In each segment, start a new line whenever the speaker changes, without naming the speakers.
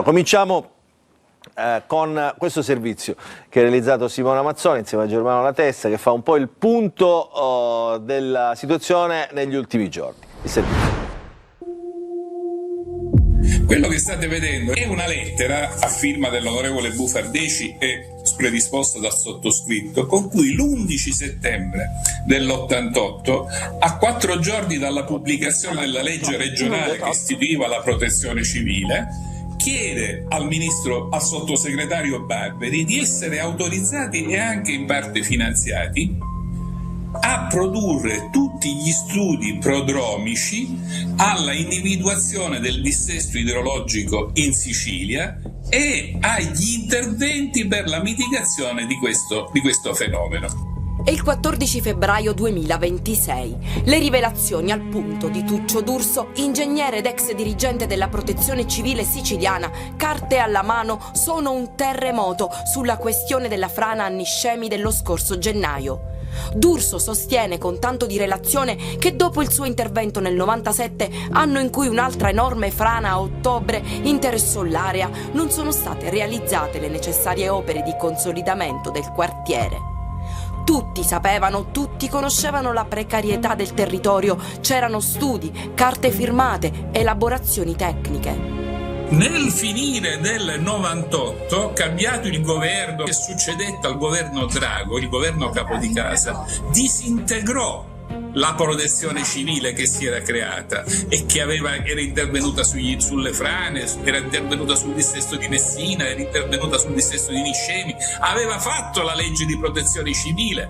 Cominciamo con questo servizio che ha realizzato Simona Mazzoni insieme a Germano La Testa, che fa un po' il punto della situazione negli ultimi giorni. Il servizio.
Quello che state vedendo è una lettera a firma dell'onorevole Bufardeci e predisposta dal sottoscritto, con cui l'11 settembre dell'88, a 4 giorni dalla pubblicazione della legge regionale che istituiva la protezione civile, chiede al sottosegretario Barberi di essere autorizzati e anche in parte finanziati a produrre tutti gli studi prodromici alla individuazione del dissesto idrologico in Sicilia e agli interventi per la mitigazione di questo fenomeno.
È il 14 febbraio 2026. Le rivelazioni al punto di Tuccio D'Urso, ingegnere ed ex dirigente della Protezione Civile siciliana, carte alla mano, sono un terremoto sulla questione della frana a Niscemi dello scorso gennaio. D'Urso sostiene con tanto di relazione che dopo il suo intervento nel 97, anno in cui un'altra enorme frana a ottobre interessò l'area, non sono state realizzate le necessarie opere di consolidamento del quartiere. Tutti sapevano, tutti conoscevano la precarietà del territorio, c'erano studi, carte firmate, elaborazioni tecniche.
Nel finire del 98, cambiato il governo che succedette al governo Drago, il governo capo di casa, disintegrò la protezione civile che si era creata e che era intervenuta sulle frane, era intervenuta sul dissesto di Messina, era intervenuta sul dissesto di Niscemi, aveva fatto la legge di protezione civile.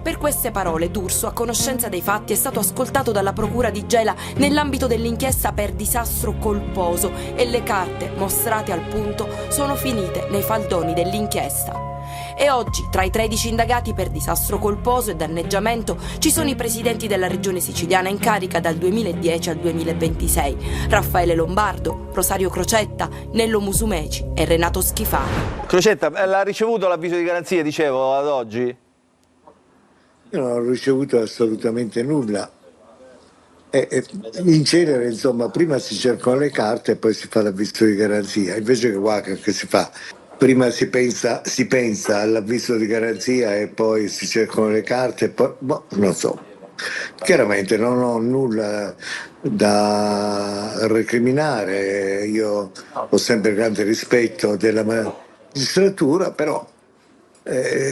Per queste parole D'Urso, a conoscenza dei fatti, è stato ascoltato dalla procura di Gela nell'ambito dell'inchiesta per disastro colposo e le carte mostrate al punto sono finite nei faldoni dell'inchiesta. E oggi, tra i 13 indagati per disastro colposo e danneggiamento, ci sono i presidenti della regione siciliana in carica dal 2010 al 2026, Raffaele Lombardo, Rosario Crocetta, Nello Musumeci e Renato Schifani.
Crocetta, l'ha ricevuto l'avviso di garanzia, dicevo, ad oggi?
Io non ho ricevuto assolutamente nulla. In genere, insomma, prima si cercano le carte e poi si fa l'avviso di garanzia. Invece che si fa? Prima si pensa all'avviso di garanzia e poi si cercano le carte e poi, non so. Chiaramente non ho nulla da recriminare, io ho sempre grande rispetto della magistratura, però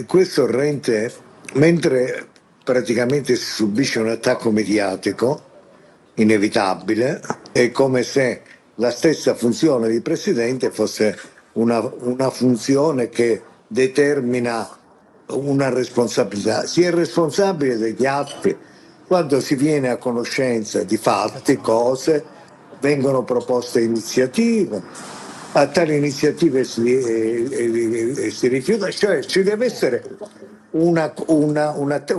questo rende, mentre praticamente si subisce un attacco mediatico inevitabile, è come se la stessa funzione di presidente fosse una funzione che determina una responsabilità. Si è responsabile degli atti quando si viene a conoscenza di fatti, cose, vengono proposte iniziative, a tali iniziative si rifiuta, cioè ci deve essere un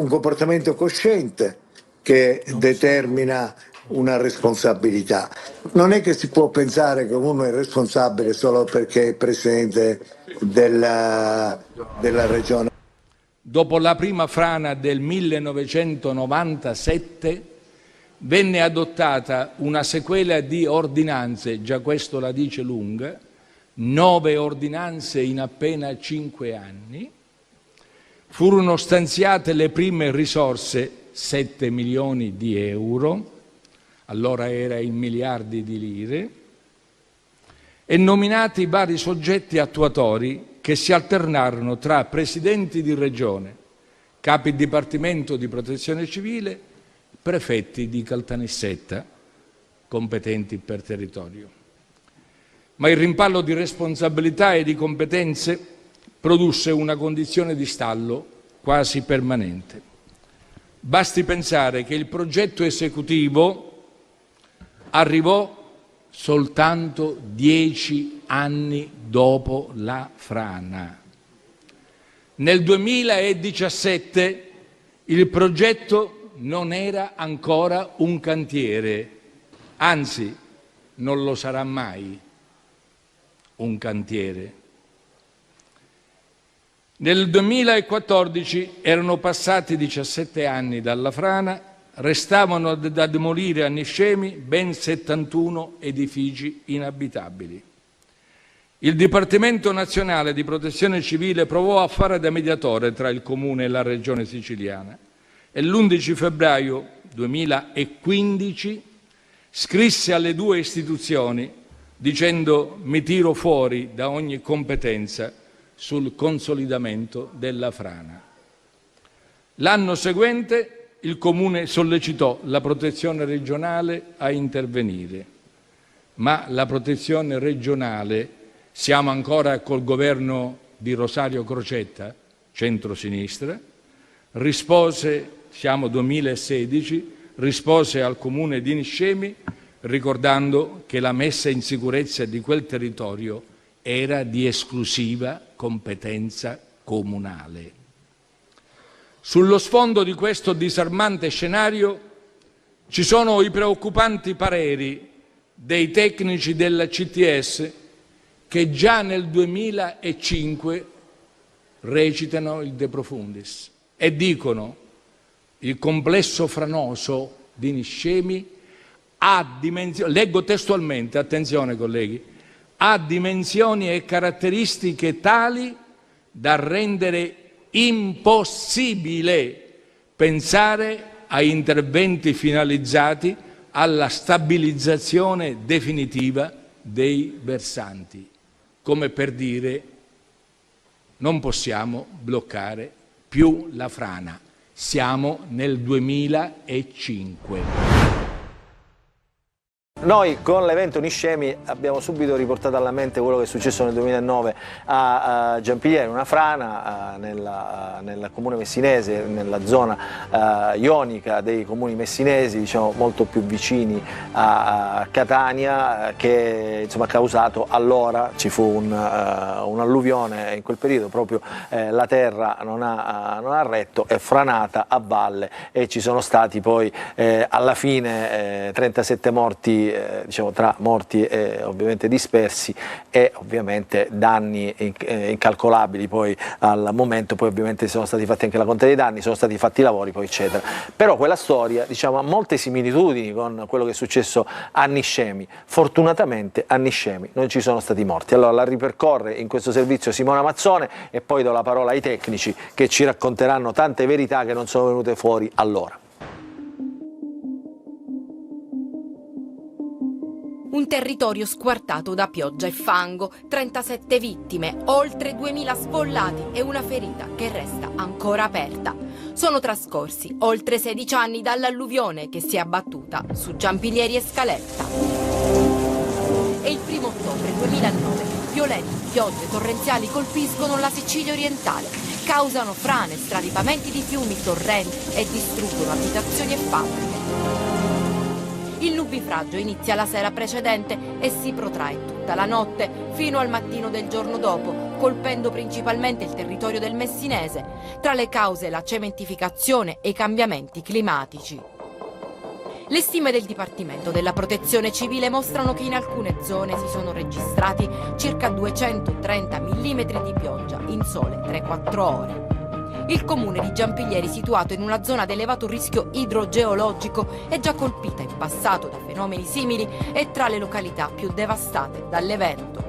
comportamento cosciente che determina una responsabilità. Non è che si può pensare che uno è responsabile solo perché è presidente della regione.
Dopo la prima frana del 1997 venne adottata una sequela di ordinanze, già questo la dice lunga, 9 ordinanze in appena 5 anni. Furono stanziate le prime risorse, 7 milioni di euro, allora era in miliardi di lire, e nominati vari soggetti attuatori che si alternarono tra presidenti di regione, capi dipartimento di protezione civile, prefetti di Caltanissetta, competenti per territorio. Ma il rimpallo di responsabilità e di competenze produsse una condizione di stallo quasi permanente. Basti pensare che il progetto esecutivo arrivò soltanto 10 anni dopo la frana. Nel 2017 il progetto non era ancora un cantiere, anzi non lo sarà mai un cantiere. Nel 2014 erano passati 17 anni dalla frana, restavano da demolire a Niscemi ben 71 edifici inabitabili. Il Dipartimento Nazionale di Protezione Civile provò a fare da mediatore tra il Comune e la Regione siciliana e l'11 febbraio 2015 scrisse alle due istituzioni dicendo: mi tiro fuori da ogni competenza sul consolidamento della frana. L'anno seguente il Comune sollecitò la protezione regionale a intervenire, ma la protezione regionale, siamo ancora col governo di Rosario Crocetta, centrosinistra, rispose, siamo 2016, rispose al Comune di Niscemi ricordando che la messa in sicurezza di quel territorio era di esclusiva competenza comunale. Sullo sfondo di questo disarmante scenario ci sono i preoccupanti pareri dei tecnici della CTS che già nel 2005 recitano il De Profundis e dicono: il complesso franoso di Niscemi ha dimensioni, leggo testualmente, attenzione colleghi, ha dimensioni e caratteristiche tali da rendere impossibile pensare a interventi finalizzati alla stabilizzazione definitiva dei versanti, come per dire: non possiamo bloccare più la frana, siamo nel 2005.
Noi con l'evento Niscemi abbiamo subito riportato alla mente quello che è successo nel 2009 a Giampilieri, una frana nel comune messinese, nella zona ionica dei comuni messinesi, diciamo molto più vicini a Catania, che insomma ha causato, allora ci fu un'alluvione in quel periodo, proprio la terra non ha retto, è franata a valle e ci sono stati poi alla fine 37 morti, diciamo tra morti e ovviamente dispersi, e ovviamente danni incalcolabili poi al momento. Poi ovviamente sono stati fatti anche la conta dei danni, sono stati fatti i lavori poi eccetera, però quella storia diciamo ha molte similitudini con quello che è successo a Niscemi. Fortunatamente a Niscemi non ci sono stati morti. Allora la ripercorre in questo servizio Simona Mazzone e poi do la parola ai tecnici che ci racconteranno tante verità che non sono venute fuori allora.
Un territorio squartato da pioggia e fango, 37 vittime, oltre 2000 sfollati e una ferita che resta ancora aperta. Sono trascorsi oltre 16 anni dall'alluvione che si è abbattuta su Giampilieri e Scaletta. E il 1° ottobre 2009 violente piogge torrenziali colpiscono la Sicilia orientale, causano frane, straripamenti di fiumi, torrenti e distruggono abitazioni e fabbriche. Il nubifragio inizia la sera precedente e si protrae tutta la notte fino al mattino del giorno dopo, colpendo principalmente il territorio del Messinese. Tra le cause la cementificazione e i cambiamenti climatici. Le stime del Dipartimento della Protezione Civile mostrano che in alcune zone si sono registrati circa 230 mm di pioggia in sole 3-4 ore. Il comune di Giampilieri, situato in una zona ad elevato rischio idrogeologico, è già colpita in passato da fenomeni simili e tra le località più devastate dall'evento.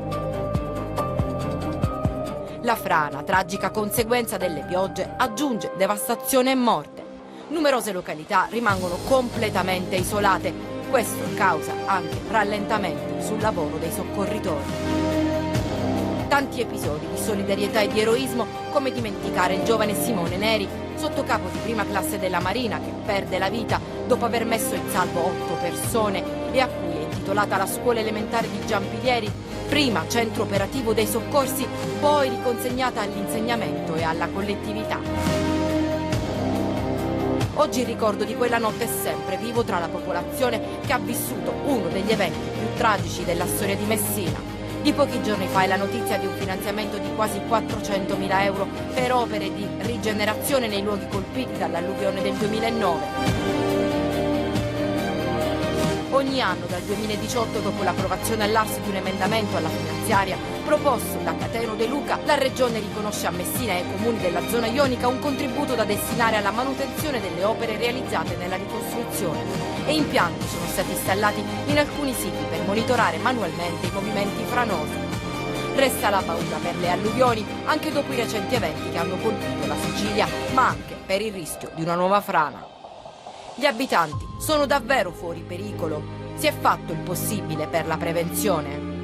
La frana, tragica conseguenza delle piogge, aggiunge devastazione e morte. Numerose località rimangono completamente isolate. Questo causa anche rallentamenti sul lavoro dei soccorritori. Tanti episodi di solidarietà e di eroismo, come dimenticare il giovane Simone Neri, sottocapo di prima classe della Marina, che perde la vita dopo aver messo in salvo 8 persone e a cui è intitolata la scuola elementare di Giampilieri, prima centro operativo dei soccorsi, poi riconsegnata all'insegnamento e alla collettività. Oggi il ricordo di quella notte è sempre vivo tra la popolazione che ha vissuto uno degli eventi più tragici della storia di Messina. Di pochi giorni fa è la notizia di un finanziamento di quasi 400.000 euro per opere di rigenerazione nei luoghi colpiti dall'alluvione del 2009. Ogni anno dal 2018, dopo l'approvazione all'Ars di un emendamento alla finanziaria proposto da Cateno De Luca, la Regione riconosce a Messina e ai comuni della zona ionica un contributo da destinare alla manutenzione delle opere realizzate nella ricostruzione. E impianti sono stati installati in alcuni siti per monitorare manualmente i movimenti franosi. Resta la paura per le alluvioni, anche dopo i recenti eventi che hanno colpito la Sicilia, ma anche per il rischio di una nuova frana. Gli abitanti sono davvero fuori pericolo? Si è fatto il possibile per la prevenzione?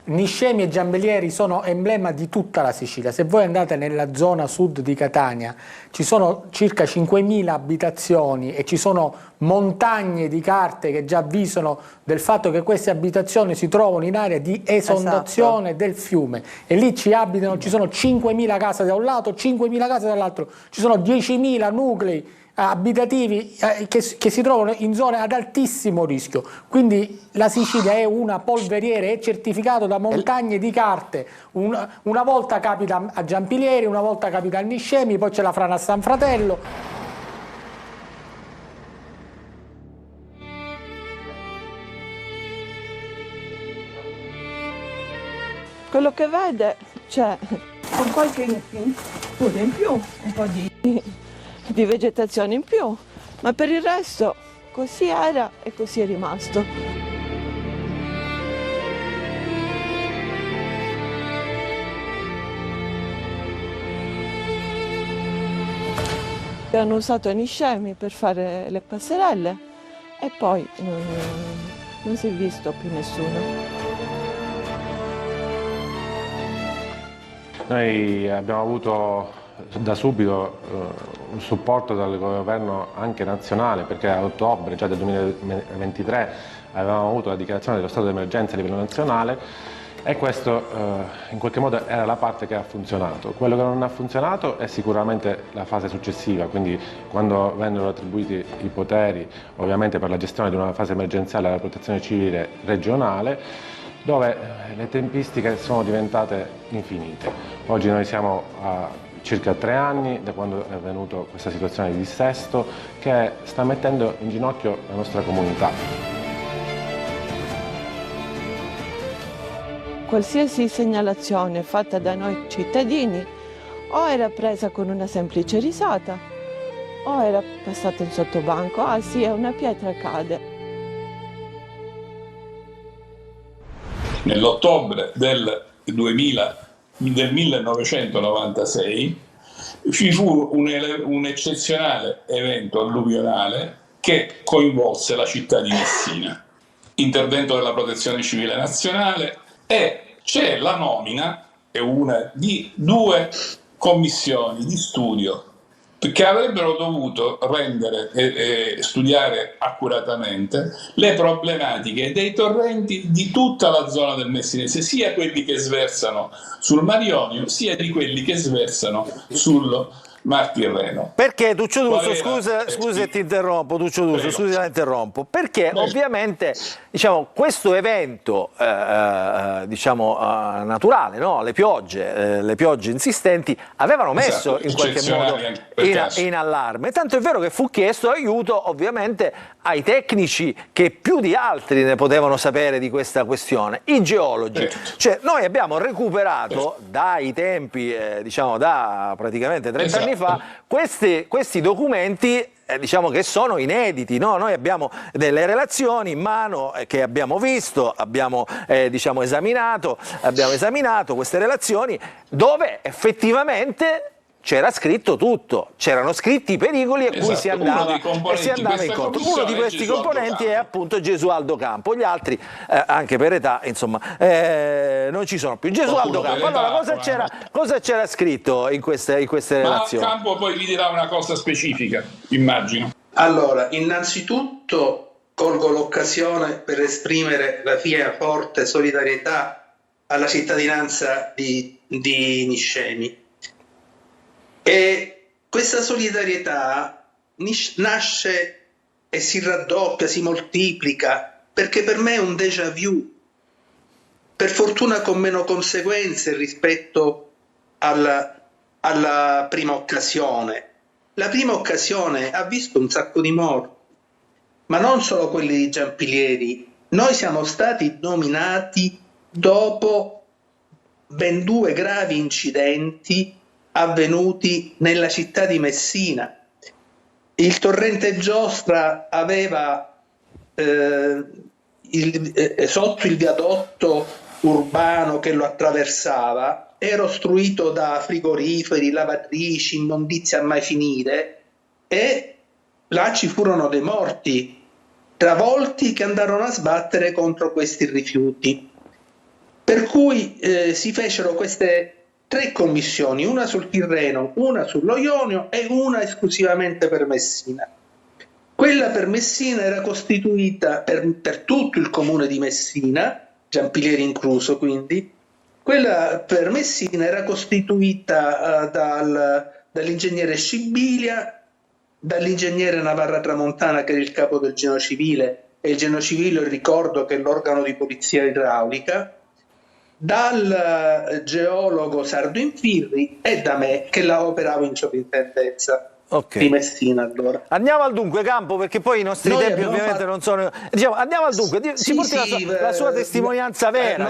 Niscemi e Giampilieri sono emblema di tutta la Sicilia. Se voi andate nella zona sud di Catania ci sono circa 5.000 abitazioni e ci sono montagne di carte che già avvisano del fatto che queste abitazioni si trovano in area di esondazione del fiume, e lì ci abitano, ci sono 5.000 case da un lato, 5.000 case dall'altro, ci sono 10.000 nuclei abitativi che si trovano in zone ad altissimo rischio. Quindi la Sicilia è una polveriera, è certificato da montagne di carte. Una volta capita a Giampilieri, una volta capita a Niscemi, poi c'è la frana a San Fratello.
Quello che vede c'è con qualche studio in più, un po' di vegetazione in più, ma per il resto così era e così è rimasto. Hanno usato Niscemi per fare le passerelle e poi non si è visto più nessuno.
Noi abbiamo avuto da subito un supporto dal governo anche nazionale, perché a ottobre già del 2023 avevamo avuto la dichiarazione dello stato d'emergenza a livello nazionale, e questo in qualche modo era la parte che ha funzionato. Quello che non ha funzionato è sicuramente la fase successiva, quindi quando vennero attribuiti i poteri ovviamente per la gestione di una fase emergenziale alla Protezione Civile regionale, dove le tempistiche sono diventate infinite. Oggi noi siamo a circa 3 anni da quando è avvenuta questa situazione di dissesto che sta mettendo in ginocchio la nostra comunità.
Qualsiasi segnalazione fatta da noi cittadini o era presa con una semplice risata o era passata in sottobanco. Ah sì, è una pietra cade.
Nell'ottobre del 1996 ci fu un eccezionale evento alluvionale che coinvolse la città di Messina. Intervento della Protezione Civile Nazionale, e c'è la nomina di 2 commissioni di studio che avrebbero dovuto rendere e studiare accuratamente le problematiche dei torrenti di tutta la zona del Messinese, sia quelli che sversano sul Mar Ionio, sia di quelli che sversano sul Mar Tirreno.
Perché Tuccio D'Urso, scusa se ti interrompo, Tuccio D'Urso, scusa se la interrompo, perché ovviamente questo evento naturale, no? Le piogge insistenti avevano messo in qualche modo in allarme, tanto è vero che fu chiesto aiuto ovviamente ai tecnici che più di altri ne potevano sapere di questa questione, i geologi. Cioè noi abbiamo recuperato dai tempi, da praticamente 30 anni fa, questi documenti che sono inediti, no? Noi abbiamo delle relazioni in mano che abbiamo visto, abbiamo esaminato queste relazioni dove effettivamente c'era scritto tutto, c'erano scritti i pericoli a cui si andava incontro. Uno di questi componenti è appunto Gesualdo Campo, gli altri anche per età non ci sono più. Gesualdo Campo, allora cosa c'era scritto in queste relazioni?
Ma Campo poi vi dirà una cosa specifica, immagino.
Allora, innanzitutto colgo l'occasione per esprimere la mia forte solidarietà alla cittadinanza di Niscemi. E questa solidarietà nasce e si raddoppia, si moltiplica, perché per me è un déjà vu, per fortuna con meno conseguenze rispetto alla prima occasione. La prima occasione ha visto un sacco di morti, ma non solo quelli di Giampilieri. Noi siamo stati nominati dopo ben 2 gravi incidenti avvenuti nella città di Messina. Il torrente Giostra aveva sotto il viadotto urbano che lo attraversava era ostruito da frigoriferi, lavatrici, immondizie a mai finire, e là ci furono dei morti travolti che andarono a sbattere contro questi rifiuti. Per cui si fecero queste 3 commissioni, una sul Tirreno, una sullo Ionio e una esclusivamente per Messina. Quella per Messina era costituita per tutto il comune di Messina, Giampilieri incluso quindi. Quella per Messina era costituita dall'ingegnere Scibilia, dall'ingegnere Navarra Tramontana, che era il capo del Genio Civile, e il Genio Civile, ricordo che è l'organo di polizia idraulica, dal geologo Sardo Infirri e da me, che la operavo in sovrintendenza di Messina allora.
Andiamo al dunque, Campo, perché poi i nostri tempi ovviamente non sono... Diciamo, andiamo al dunque, ci porti la sua testimonianza vera.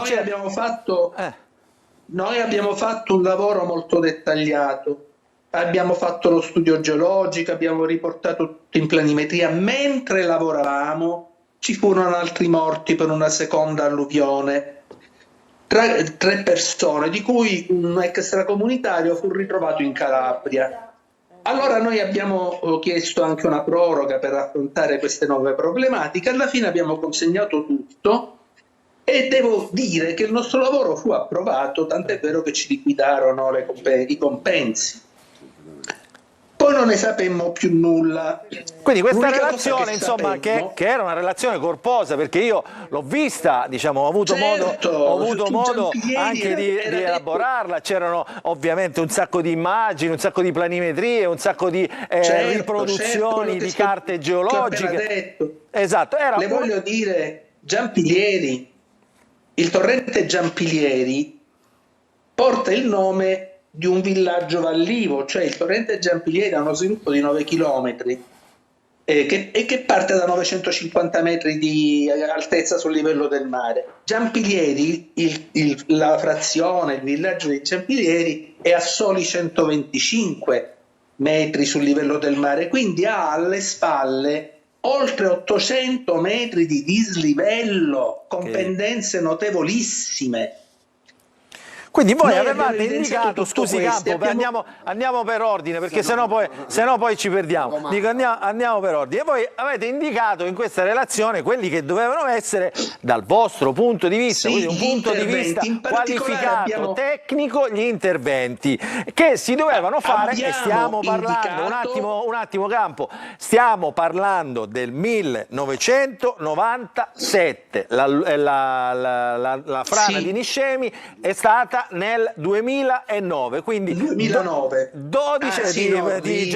Noi abbiamo fatto un lavoro molto dettagliato, abbiamo fatto lo studio geologico, abbiamo riportato tutto in planimetria. Mentre lavoravamo ci furono altri morti per una seconda alluvione. 3 persone, di cui un extracomunitario fu ritrovato in Calabria. Allora noi abbiamo chiesto anche una proroga per affrontare queste nuove problematiche. Alla fine abbiamo consegnato tutto e devo dire che il nostro lavoro fu approvato, tant'è vero che ci liquidarono i compensi. Poi non ne sapemmo più nulla.
Quindi questa relazione, insomma, che era una relazione corposa, perché io l'ho vista, diciamo, ho avuto modo anche di elaborarla. C'erano ovviamente un sacco di immagini, un sacco di planimetrie, un sacco di riproduzioni di carte geologiche. Esatto.
Le voglio dire, Giampilieri, il torrente Giampilieri porta il nome di un villaggio vallivo, cioè il torrente Giampilieri ha uno sviluppo di 9 chilometri che parte da 950 metri di altezza sul livello del mare. Giampilieri, la frazione, il villaggio di Giampilieri è a soli 125 metri sul livello del mare, quindi ha alle spalle oltre 800 metri di dislivello, con pendenze notevolissime.
Quindi voi avevate indicato, scusi Campo, andiamo per ordine, perché sennò poi ci perdiamo. Dico, andiamo per ordine. Voi avete indicato in questa relazione quelli che dovevano essere, dal vostro punto di vista, quindi un punto di vista qualificato, tecnico, gli interventi che si dovevano fare, e stiamo parlando, un attimo Campo, stiamo parlando del 1997, la frana di Niscemi è stata nel 2009, quindi
2009.
12 di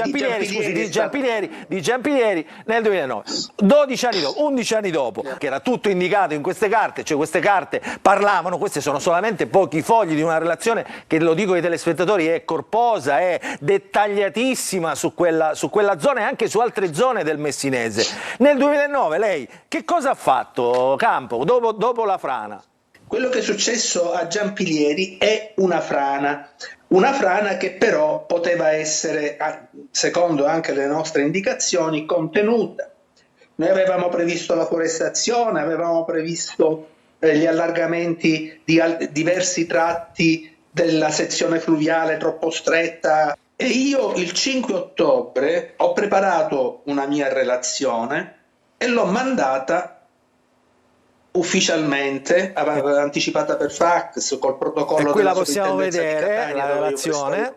Giampilieri nel 2009, 12 anni dopo, 11 anni dopo, che era tutto indicato in queste carte, cioè queste carte parlavano, queste sono solamente pochi fogli di una relazione che, lo dico ai telespettatori, è corposa, è dettagliatissima su quella zona e anche su altre zone del Messinese. Nel 2009 lei che cosa ha fatto, Campo, dopo la frana?
Quello che è successo a Giampilieri è una frana che però poteva essere, secondo anche le nostre indicazioni, contenuta. Noi avevamo previsto la forestazione, avevamo previsto gli allargamenti di diversi tratti della sezione fluviale troppo stretta, e io il 5 ottobre ho preparato una mia relazione e l'ho mandata ufficialmente, anticipata per fax col protocollo.
E qui la possiamo vedere, la relazione,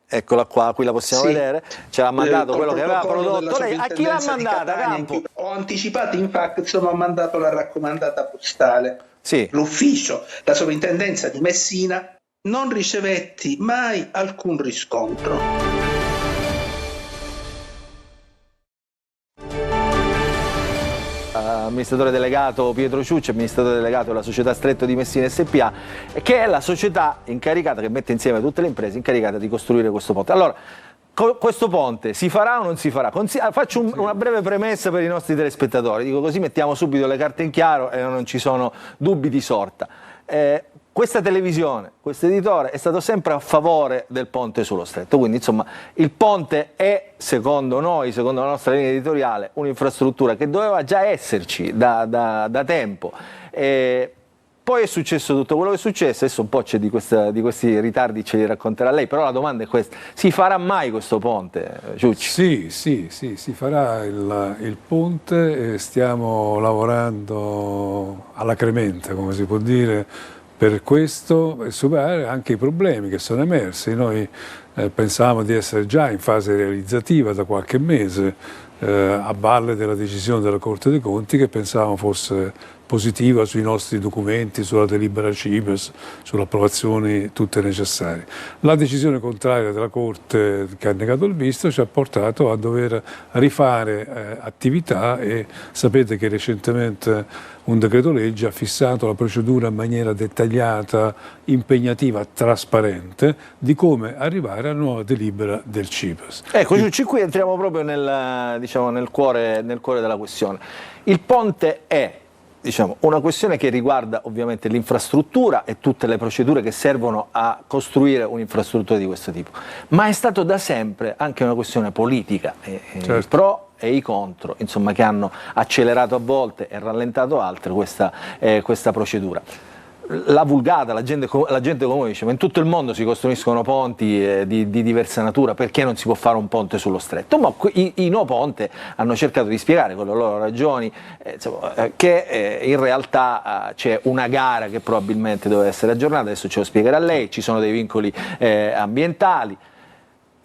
eccola qua, qui la possiamo vedere, ce l'ha mandato quello che aveva prodotto lei. A chi l'ha mandata, Campo?
Ho anticipato in fax, ma ho mandato la raccomandata postale.
Sì.
L'ufficio, la sovrintendenza di Messina, non ricevetti mai alcun riscontro.
Amministratore delegato Pietro Ciucci, amministratore delegato della società Stretto di Messina SPA, che è la società incaricata, che mette insieme tutte le imprese, incaricata di costruire questo ponte. Allora, questo ponte si farà o non si farà? Faccio una breve premessa per i nostri telespettatori, dico così mettiamo subito le carte in chiaro e non ci sono dubbi di sorta. questa televisione, questo editore è stato sempre a favore del ponte sullo Stretto, quindi insomma il ponte è, secondo noi, secondo la nostra linea editoriale, un'infrastruttura che doveva già esserci da tempo. Poi è successo tutto quello che è successo, adesso un po' c'è di questi ritardi, ce li racconterà lei, però la domanda è questa: si farà mai questo ponte, Ciucci?
Sì, si farà il ponte, stiamo lavorando alacremente, come si può dire, per questo e superare anche i problemi che sono emersi. Noi pensavamo di essere già in fase realizzativa da qualche mese, a valle della decisione della Corte dei Conti, che pensavamo fosse positiva sui nostri documenti, sulla delibera CIPES, sulle approvazioni tutte necessarie. La decisione contraria della Corte, che ha negato il visto, ci ha portato a dover rifare attività, e sapete che recentemente un decreto legge ha fissato la procedura in maniera dettagliata, impegnativa, trasparente, di come arrivare alla nuova delibera del CIPES.
Ecco, qui entriamo proprio nel cuore della questione. Il ponte è una questione che riguarda ovviamente l'infrastruttura e tutte le procedure che servono a costruire un'infrastruttura di questo tipo, ma è stato da sempre anche una questione politica, certo. I pro e i contro, insomma, che hanno accelerato a volte e rallentato altre questa procedura. La vulgata, la gente comune dice: ma in tutto il mondo si costruiscono ponti di diversa natura, perché non si può fare un ponte sullo Stretto? Ma i no ponte hanno cercato di spiegare con le loro ragioni che in realtà c'è una gara che probabilmente doveva essere aggiornata, adesso ce lo spiegherà lei, ci sono dei vincoli ambientali.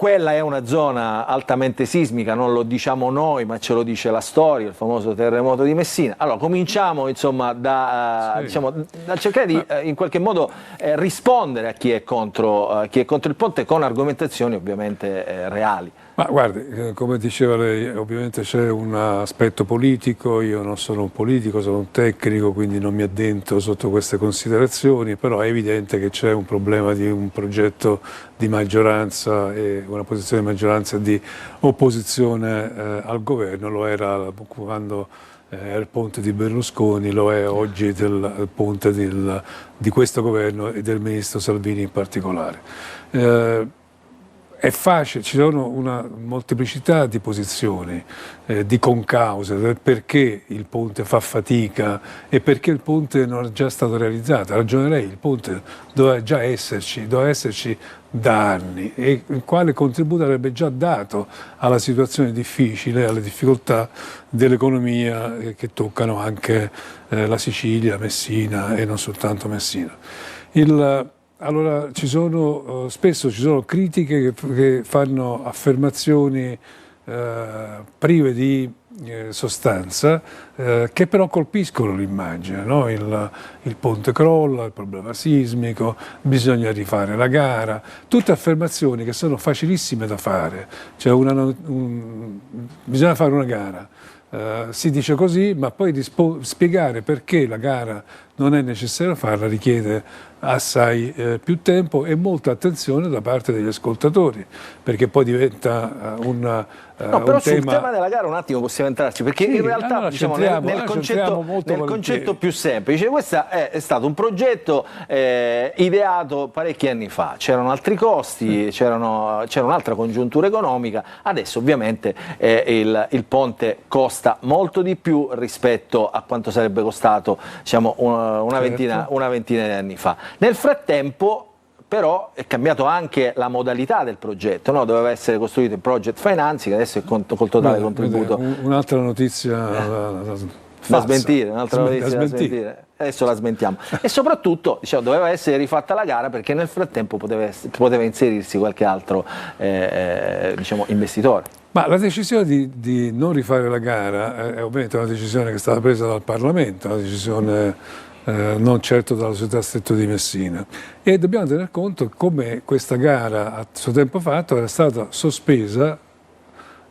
Quella è una zona altamente sismica, non lo diciamo noi, ma ce lo dice la storia, il famoso terremoto di Messina. Allora, cominciamo insomma da cercare di in qualche modo rispondere a chi è contro il ponte, con argomentazioni ovviamente reali.
Ma guardi, come diceva lei, ovviamente c'è un aspetto politico, io non sono un politico, sono un tecnico, quindi non mi addentro sotto queste considerazioni, però è evidente che c'è un problema di un progetto di maggioranza e una posizione di maggioranza e di opposizione al governo. Lo era quando era il ponte di Berlusconi, lo è oggi del ponte di questo governo e del ministro Salvini in particolare. È facile, ci sono una molteplicità di posizioni, di concause, del perché il ponte fa fatica e perché il ponte non è già stato realizzato. Ha ragione lei, il ponte doveva già esserci, da anni, e quale contributo avrebbe già dato alla situazione difficile, alle difficoltà dell'economia che toccano anche la Sicilia, Messina e non soltanto Messina. Allora, spesso ci sono critiche che fanno affermazioni prive di sostanza, che però colpiscono l'immagine, no? Il ponte crolla, il problema sismico, bisogna rifare la gara, tutte affermazioni che sono facilissime da fare, cioè bisogna fare una gara. Si dice così, ma poi spiegare perché la gara non è necessario farla richiede assai più tempo e molta attenzione da parte degli ascoltatori, perché poi diventa un
però
un
sul tema della gara un attimo possiamo entrarci, perché
sì,
in realtà
allora
nel concetto più semplice, questo è stato un progetto ideato parecchi anni fa, c'erano altri costi, c'era un'altra congiuntura economica, adesso ovviamente il ponte costa molto di più rispetto a quanto sarebbe costato una ventina di anni fa. Nel frattempo però è cambiato anche la modalità del progetto, no? Doveva essere costruito in project financing, adesso è col totale contributo.
Un'altra notizia
da smentire, adesso la smentiamo. E soprattutto doveva essere rifatta la gara perché nel frattempo poteva inserirsi qualche altro investitore.
Ma la decisione di non rifare la gara è ovviamente una decisione che è stata presa dal Parlamento, una decisione non certo dalla società Stretto di Messina, e dobbiamo tener conto come questa gara a suo tempo fatto era stata sospesa,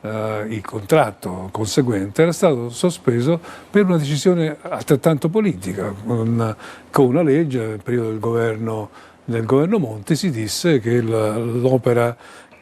il contratto conseguente era stato sospeso per una decisione altrettanto politica, con una legge. Nel periodo del governo Monti si disse che l'opera,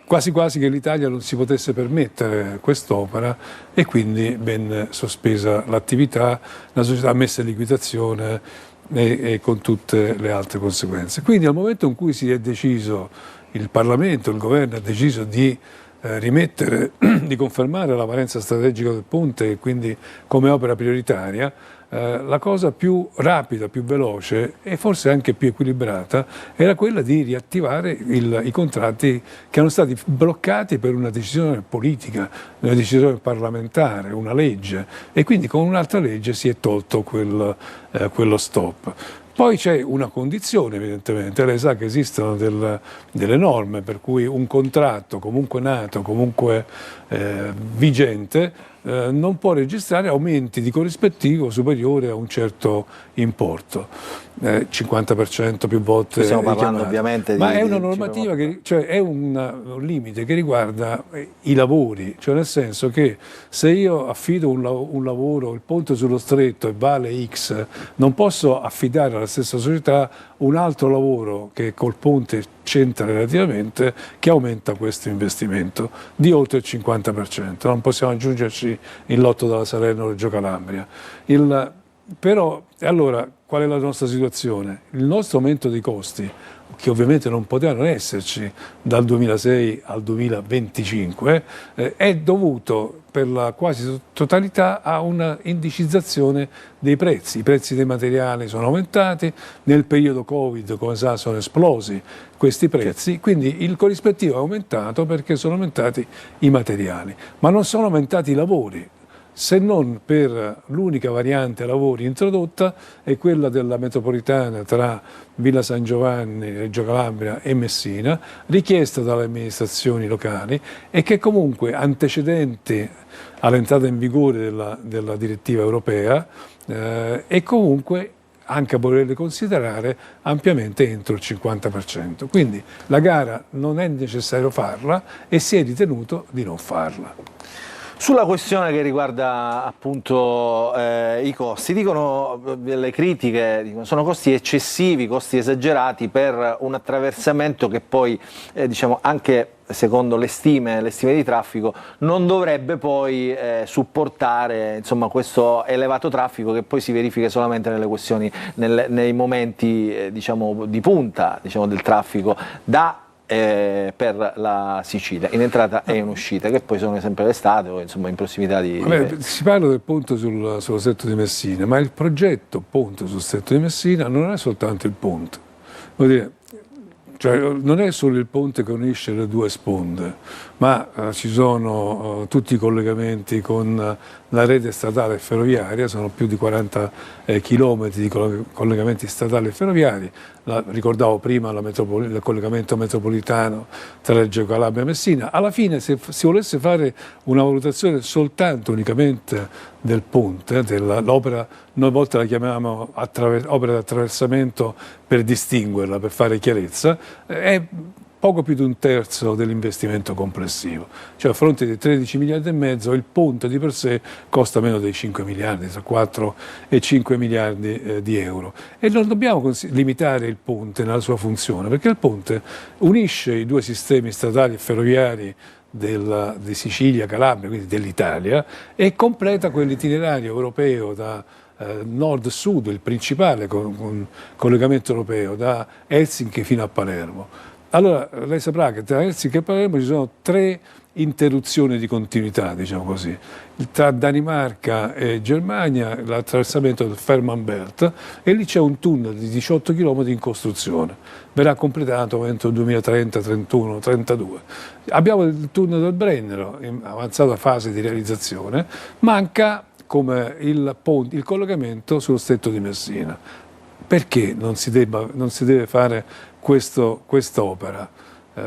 quasi quasi che l'Italia non si potesse permettere quest'opera, e quindi venne sospesa l'attività, la società messa in liquidazione e con tutte le altre conseguenze. Quindi al momento in cui si è deciso, il Parlamento, il Governo ha deciso di di confermare la valenza strategica del ponte e quindi come opera prioritaria, la cosa più rapida, più veloce e forse anche più equilibrata era quella di riattivare i contratti che erano stati bloccati per una decisione politica, una decisione parlamentare, una legge, e quindi con un'altra legge si è tolto quello stop. Poi c'è una condizione, evidentemente, lei sa che esistono delle norme per cui un contratto comunque nato, comunque vigente, non può registrare aumenti di corrispettivo superiore a un certo importo, 50% più volte.
Stiamo parlando ovviamente
ma è una normativa cioè è un limite che riguarda i lavori, cioè nel senso che se io affido un lavoro, il ponte sullo stretto e vale X, non posso affidare alla stessa società un altro lavoro che col ponte c'entra relativamente, che aumenta questo investimento di oltre il 50%. Non possiamo aggiungerci il lotto della Salerno-Reggio Calabria. Però, allora, qual è la nostra situazione? Il nostro aumento dei costi, che ovviamente non potevano esserci dal 2006 al 2025, è dovuto per la quasi totalità a una indicizzazione dei prezzi. I prezzi dei materiali sono aumentati, nel periodo Covid, come sa, sono esplosi questi prezzi, quindi il corrispettivo è aumentato perché sono aumentati i materiali, ma non sono aumentati i lavori, se non per l'unica variante lavori introdotta, è quella della metropolitana tra Villa San Giovanni, Reggio Calabria e Messina, richiesta dalle amministrazioni locali e che comunque antecedente all'entrata in vigore della direttiva europea e comunque anche a volerle considerare ampiamente entro il 50%. Quindi la gara non è necessario farla e si è ritenuto di non farla.
Sulla questione che riguarda appunto i costi, dicono le critiche, sono costi eccessivi, costi esagerati per un attraversamento che poi diciamo anche secondo le stime di traffico non dovrebbe poi supportare insomma questo elevato traffico che poi si verifica solamente nelle questioni, nei momenti diciamo di punta del traffico per la Sicilia, in entrata e in uscita, che poi sono sempre l'estate o insomma in prossimità di...
Si parla del ponte sullo stretto di Messina, ma il progetto ponte sullo stretto di Messina non è soltanto il ponte, vuol dire, cioè, non è solo il ponte che unisce le due sponde, ma ci sono tutti i collegamenti con la rete statale e ferroviaria, sono più di 40 chilometri di collegamenti statali e ferroviari. Ricordavo prima il collegamento metropolitano tra Reggio Calabria e Messina. Alla fine, se si volesse fare una valutazione unicamente del ponte, dell'opera, noi a volte la chiamiamo opera di attraversamento per distinguerla, per fare chiarezza, è poco più di un terzo dell'investimento complessivo, cioè a fronte di 13 miliardi e mezzo il ponte di per sé costa meno dei 5 miliardi, tra 4 e 5 miliardi di euro, e non dobbiamo limitare il ponte nella sua funzione, perché il ponte unisce i due sistemi statali e ferroviari di Sicilia, Calabria, quindi dell'Italia, e completa quell'itinerario europeo da nord-sud, il principale collegamento europeo, da Helsinki fino a Palermo. Allora, lei saprà che tra Helsinki e Palermo ci sono 3 interruzioni di continuità, diciamo così. Tra Danimarca e Germania l'attraversamento del Fehmarn Belt, e lì c'è un tunnel di 18 km in costruzione. Verrà completato entro il 2030, 31, 32. Abbiamo il tunnel del Brennero in avanzata fase di realizzazione, manca come il collegamento sullo stretto di Messina. Perché non si deve fare quest'opera?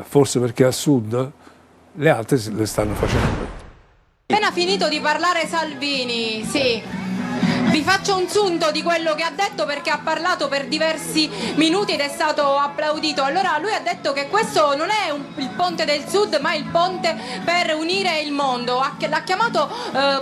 Forse perché a sud le altre le stanno facendo.
Appena finito di parlare Salvini, sì. Vi faccio un sunto di quello che ha detto, perché ha parlato per diversi minuti ed è stato applaudito. Allora lui ha detto che questo non è il ponte del sud, ma il ponte per unire il mondo. L'ha chiamato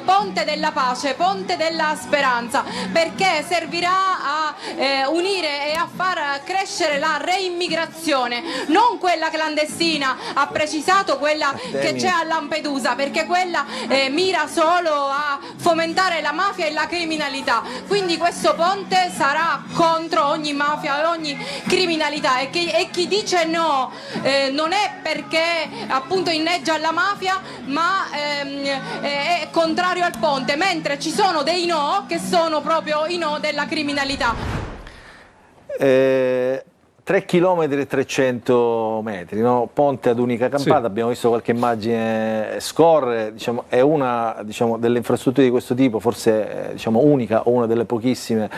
ponte della pace, ponte della speranza, perché servirà a unire e a far crescere la reimmigrazione, non quella clandestina, ha precisato quella che c'è a Lampedusa, perché quella mira solo a fomentare la mafia e la criminalità. Quindi questo ponte sarà contro ogni mafia e ogni criminalità, e chi dice no non è perché appunto inneggia alla mafia, ma è contrario al ponte, mentre ci sono dei no che sono proprio i no della criminalità.
3 km e 300 metri, no? Ponte ad unica campata, sì. Abbiamo visto qualche immagine scorrere, diciamo, è una delle infrastrutture di questo tipo, forse unica o una delle pochissime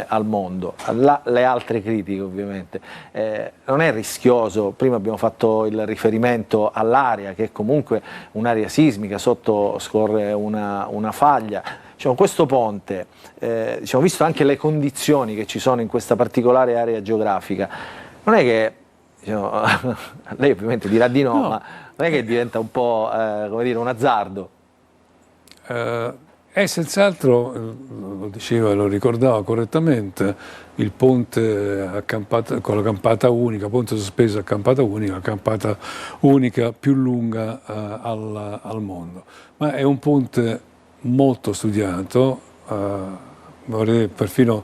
al mondo. Le altre critiche ovviamente, non è rischioso, prima abbiamo fatto il riferimento all'area che è comunque un'area sismica, sotto scorre una faglia. Questo ponte, visto anche le condizioni che ci sono in questa particolare area geografica, non è che, lei ovviamente dirà di no, ma non è che diventa un po' come dire, un azzardo?
È senz'altro, lo diceva e lo ricordava correttamente, il ponte con la campata unica, ponte sospeso a campata unica, la campata unica più lunga al mondo. Ma è un ponte molto studiato, vorrei perfino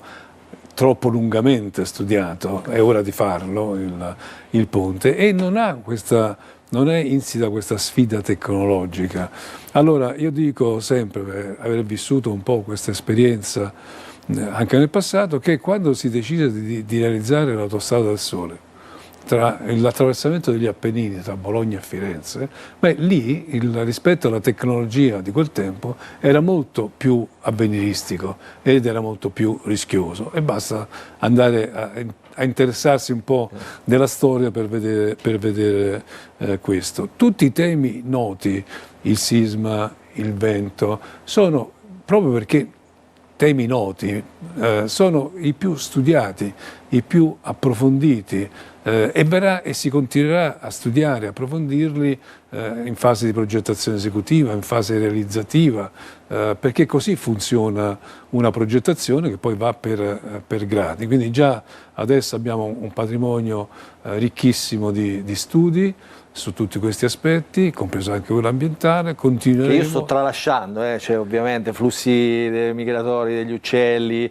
troppo lungamente studiato, è ora di farlo il ponte, e non è insita questa sfida tecnologica. Allora io dico sempre, per aver vissuto un po' questa esperienza anche nel passato, che quando si decide di realizzare l'autostrada del Sole, tra l'attraversamento degli Appennini tra Bologna e Firenze, lì rispetto alla tecnologia di quel tempo era molto più avveniristico ed era molto più rischioso, e basta andare a interessarsi un po' della storia per vedere questo. Tutti i temi noti, il sisma, il vento, sono proprio perché temi noti, sono i più studiati, i più approfonditi, e si continuerà a studiare, a approfondirli in fase di progettazione esecutiva, in fase realizzativa, perché così funziona una progettazione che poi va per gradi. Quindi già adesso abbiamo un patrimonio ricchissimo di studi su tutti questi aspetti, compreso anche quello ambientale. Continueremo. Che
io sto tralasciando, ovviamente flussi migratori degli uccelli,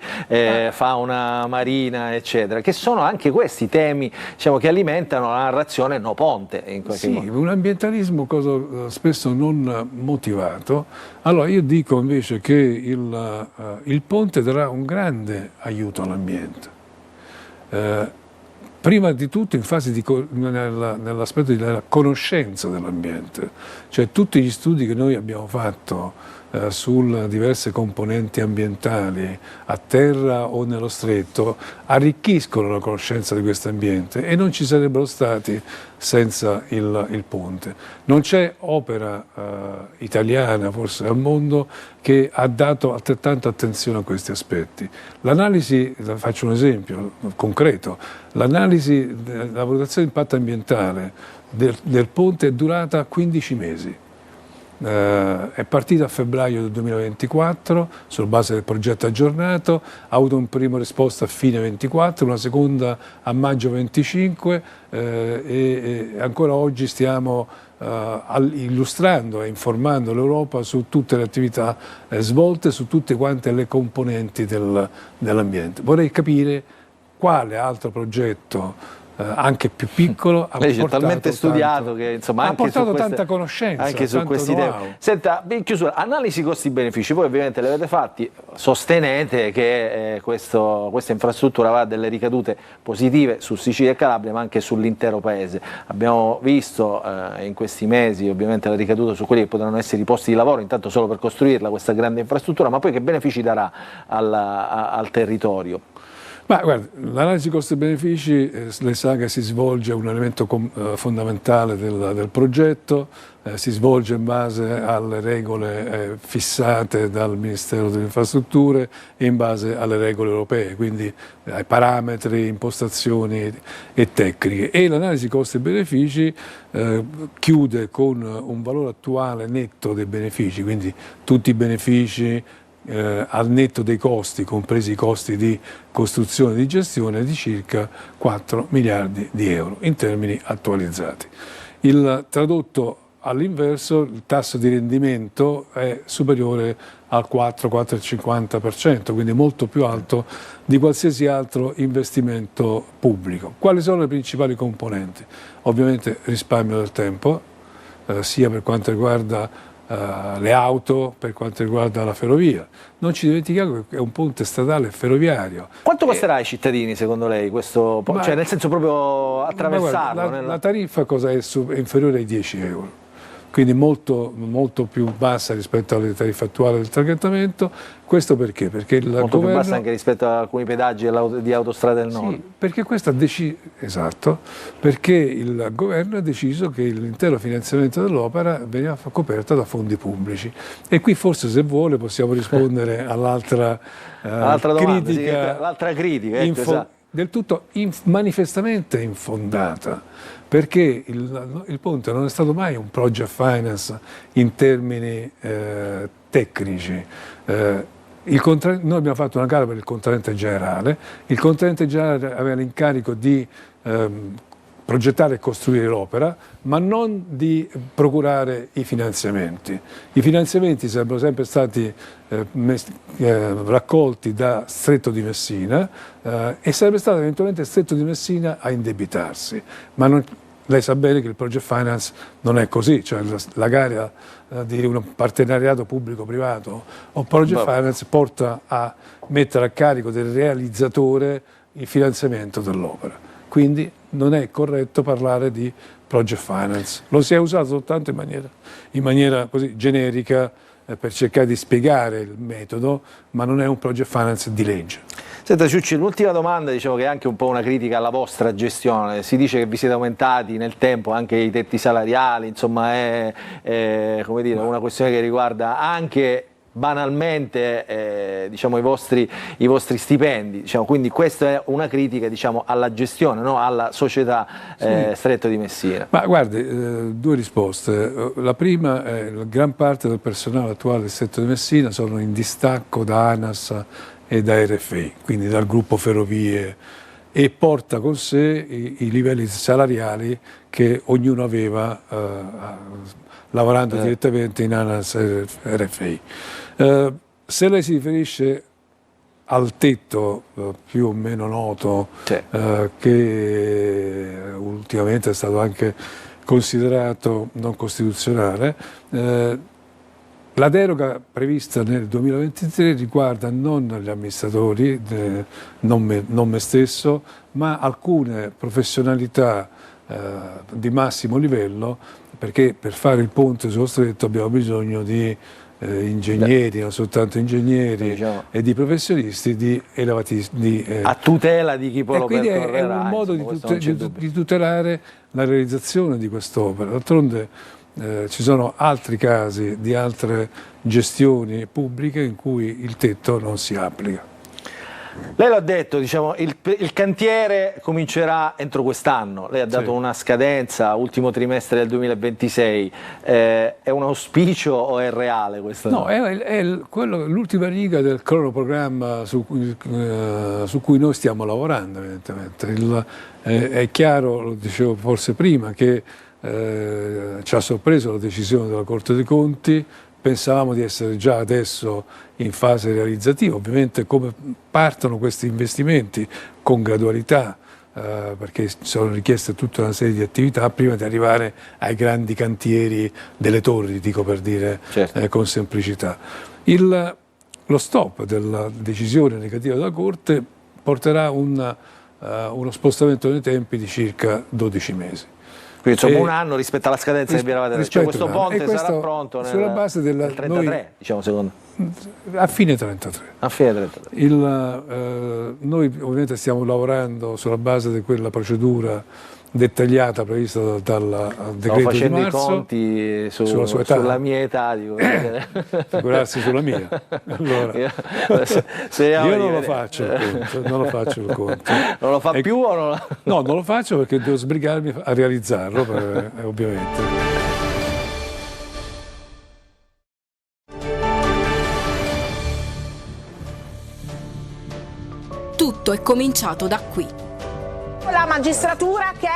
fauna marina, eccetera, che sono anche questi temi che alimentano la narrazione no ponte in qualche modo.
Un ambientalismo spesso non motivato. Allora io dico invece che il ponte darà un grande aiuto all'ambiente. Prima di tutto in fase nell'aspetto della conoscenza dell'ambiente, cioè tutti gli studi che noi abbiamo fatto sulle diverse componenti ambientali a terra o nello stretto arricchiscono la conoscenza di questo ambiente, e non ci sarebbero stati senza il ponte. Non c'è opera italiana, forse al mondo, che ha dato altrettanta attenzione a questi aspetti. L'analisi, faccio un esempio concreto, la valutazione di impatto ambientale del ponte è durata 15 mesi. È partita a febbraio del 2024 sulla base del progetto aggiornato, ha avuto una prima risposta a fine 24, una seconda a maggio 25, e ancora oggi stiamo illustrando e informando l'Europa su tutte le attività svolte, su tutte quante le componenti dell'ambiente. Vorrei capire quale altro progetto anche più piccolo ha
talmente studiato che insomma
ha portato tanta conoscenza
anche su questi temi. Senta, in chiusura, analisi costi-benefici, voi ovviamente le avete fatti, sostenete che questa infrastruttura avrà delle ricadute positive su Sicilia e Calabria, ma anche sull'intero paese. Abbiamo visto in questi mesi ovviamente la ricaduta su quelli che potranno essere i posti di lavoro, intanto solo per costruirla questa grande infrastruttura, ma poi che benefici darà al territorio?
Ma guarda, l'analisi costi-benefici, lei sa che si svolge, un elemento fondamentale del progetto, si svolge in base alle regole fissate dal Ministero delle Infrastrutture e in base alle regole europee, quindi ai parametri, impostazioni e tecniche. E l'analisi costi-benefici chiude con un valore attuale netto dei benefici, quindi tutti i benefici al netto dei costi, compresi i costi di costruzione e di gestione, di circa 4 miliardi di euro in termini attualizzati. Il tradotto all'inverso, il tasso di rendimento è superiore al 4-4,50%, quindi molto più alto di qualsiasi altro investimento pubblico. Quali sono le principali componenti? Ovviamente risparmio del tempo, sia per quanto riguarda le auto, per quanto riguarda la ferrovia. Non ci dimentichiamo che è un ponte stradale ferroviario.
Quanto costerà ai cittadini secondo lei questo, cioè nel senso proprio attraversarlo?
Guarda, la tariffa cosa è inferiore ai 10 euro. Quindi molto più bassa rispetto alle tariffe attuali del traghettamento. Questo perché? Perché il
molto
governo...
più bassa anche rispetto ad alcuni pedaggi di Autostrade del Nord.
Sì, perché questo ha deciso, esatto, perché il governo ha deciso che l'intero finanziamento dell'opera veniva coperto da fondi pubblici. E qui forse, se vuole, possiamo rispondere all'altra
domanda,
critica,
sì, l'altra critica, esatto.
Del tutto manifestamente infondata, perché il ponte non è stato mai un project finance in termini tecnici. Noi abbiamo fatto una gara per il contraente generale, il contraente generale aveva l'incarico di progettare e costruire l'opera, ma non di procurare i finanziamenti. I finanziamenti sarebbero sempre stati raccolti da Stretto di Messina e sarebbe stato eventualmente Stretto di Messina a indebitarsi, ma lei sa bene che il project finance non è così, cioè la gara di un partenariato pubblico-privato o project finance porta a mettere a carico del realizzatore il finanziamento dell'opera. Quindi non è corretto parlare di project finance. Lo si è usato soltanto in maniera così generica per cercare di spiegare il metodo, ma non è un project finance di legge.
Senta Ciucci, l'ultima domanda, diciamo che è anche un po' una critica alla vostra gestione. Si dice che vi siete aumentati nel tempo anche i tetti salariali, insomma è come dire, una questione che riguarda anche banalmente diciamo, i vostri stipendi, diciamo, quindi questa è una critica, diciamo, alla gestione, no? Alla società Stretto di Messina.
Ma guardi, due risposte. La prima è che gran parte del personale attuale del Stretto di Messina sono in distacco da ANAS e da RFI, quindi dal gruppo Ferrovie, e porta con sé i livelli salariali che ognuno aveva lavorando direttamente in ANAS e RFI. Se lei si riferisce al tetto più o meno noto, che ultimamente è stato anche considerato non costituzionale, la deroga prevista nel 2023 riguarda non gli amministratori, non me stesso, ma alcune professionalità di massimo livello, perché per fare il ponte sullo stretto abbiamo bisogno di ingegneri, non soltanto ingegneri, diciamo, e di professionisti di elevati
a tutela di chi poi lo percorrerà.
Quindi è un modo di tutelare la realizzazione di quest'opera. D'altronde ci sono altri casi di altre gestioni pubbliche in cui il tetto non si applica.
Lei l'ha detto, diciamo, il cantiere comincerà entro quest'anno, lei ha dato una scadenza, ultimo trimestre del 2026, è un auspicio o è reale questo?
No, è l'ultima riga del cronoprogramma su cui noi stiamo lavorando, evidentemente. È chiaro, lo dicevo forse prima, che ci ha sorpreso la decisione della Corte dei Conti. Pensavamo di essere già adesso in fase realizzativa, ovviamente come partono questi investimenti con gradualità, perché sono richieste tutta una serie di attività prima di arrivare ai grandi cantieri delle torri, dico per dire con semplicità. Lo stop della decisione negativa della Corte porterà uno spostamento nei tempi di circa 12 mesi.
Quindi insomma un anno rispetto alla scadenza che vi eravate detto, cioè questo ponte sarà pronto
sulla base
nel 33, diciamo, secondo
a fine 33.
A fine 33.
Noi ovviamente stiamo lavorando sulla base di quella procedura dettagliata prevista dal decreto di marzo.
Facendo i conti sulla mia età, dico.
Figurarsi sulla mia. Allora, io non lo faccio il conto.
Non lo fa più o non?
No, non lo faccio perché devo sbrigarmi a realizzarlo, ovviamente.
tutto è cominciato da qui.
La magistratura che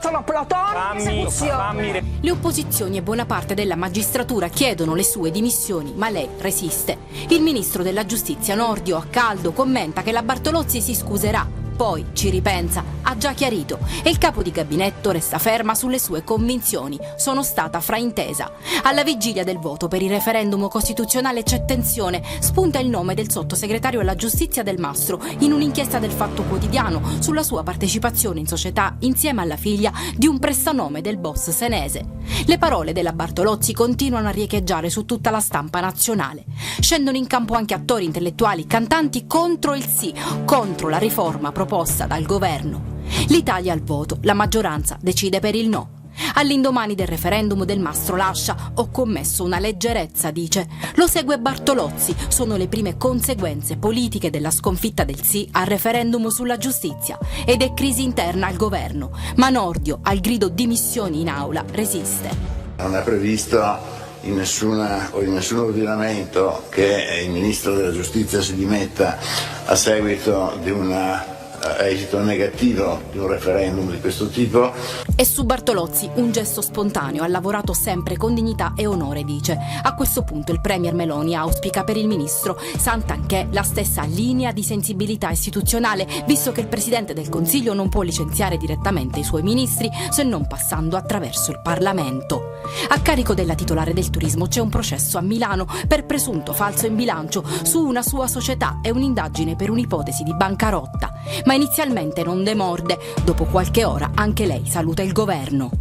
sono plotoni di esecuzione.
Le opposizioni e buona parte della magistratura chiedono le sue dimissioni, ma lei resiste. Il ministro della giustizia Nordio, a caldo, commenta che la Bartolozzi si scuserà. Poi ci ripensa, ha già chiarito, e il capo di gabinetto resta ferma sulle sue convinzioni. Sono stata fraintesa. Alla vigilia del voto per il referendum costituzionale c'è tensione. Spunta il nome del sottosegretario alla giustizia Del Mastro in un'inchiesta del Fatto Quotidiano sulla sua partecipazione in società insieme alla figlia di un prestanome del boss senese. Le parole della Bartolozzi continuano a riecheggiare su tutta la stampa nazionale. Scendono in campo anche attori intellettuali, cantanti contro il sì, contro la riforma proposta dal governo. L'Italia al voto, la maggioranza decide per il no. All'indomani del referendum Del Mastro lascia: ho commesso una leggerezza, dice. Lo segue Bartolozzi, sono le prime conseguenze politiche della sconfitta del sì al referendum sulla giustizia ed è crisi interna al governo. Ma Nordio, al grido dimissioni in aula, resiste.
Non è previsto in nessun ordinamento che il ministro della giustizia si dimetta a seguito di un esito negativo di un referendum di questo tipo.
E su Bartolozzi un gesto spontaneo, ha lavorato sempre con dignità e onore, dice. A questo punto il premier Meloni auspica per il ministro Santanchè la stessa linea di sensibilità istituzionale, visto che il presidente del Consiglio non può licenziare direttamente i suoi ministri se non passando attraverso il Parlamento. A carico della titolare del turismo c'è un processo a Milano per presunto falso in bilancio su una sua società e un'indagine per un'ipotesi di bancarotta. Ma inizialmente non demorde. Dopo qualche ora anche lei saluta il governo.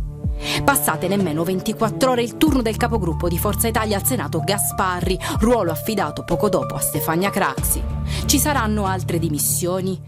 Passate nemmeno 24 ore, il turno del capogruppo di Forza Italia al Senato Gasparri, ruolo affidato poco dopo a Stefania Craxi. Ci saranno altre dimissioni?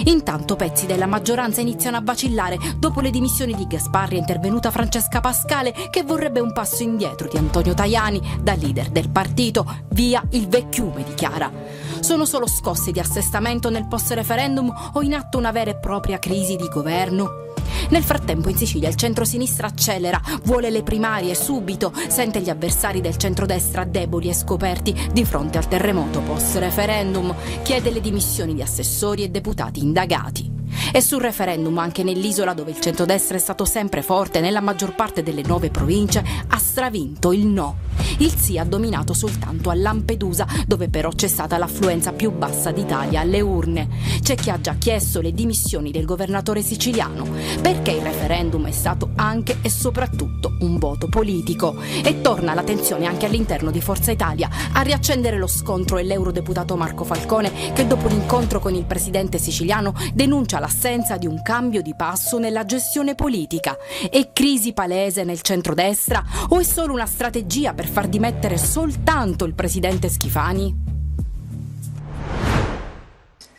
Intanto pezzi della maggioranza iniziano a vacillare. Dopo le dimissioni di Gasparri è intervenuta Francesca Pascale, che vorrebbe un passo indietro di Antonio Tajani da leader del partito. Via il vecchiume, dichiara. Sono solo scosse di assestamento nel post-referendum o in atto una vera e propria crisi di governo? Nel frattempo in Sicilia il centro-sinistra accelera, vuole le primarie subito, sente gli avversari del centrodestra deboli e scoperti di fronte al terremoto post-referendum, chiede le dimissioni di assessori e deputati indagati. E sul referendum anche nell'isola, dove il centrodestra è stato sempre forte nella maggior parte delle 9 province, ha stravinto il no. Il sì ha dominato soltanto a Lampedusa, dove però c'è stata l'affluenza più bassa d'Italia alle urne. C'è chi ha già chiesto le dimissioni del governatore siciliano, perché il referendum è stato anche e soprattutto un voto politico. E torna la tensione anche all'interno di Forza Italia. A riaccendere lo scontro è l'eurodeputato Marco Falcone, che dopo l'incontro con il presidente siciliano denuncia l'assenza di un cambio di passo nella gestione politica. È crisi palese nel centrodestra o è solo una strategia per far dimettere soltanto il presidente Schifani?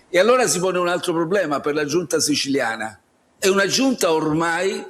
E allora si pone un altro problema per la giunta siciliana. È una giunta ormai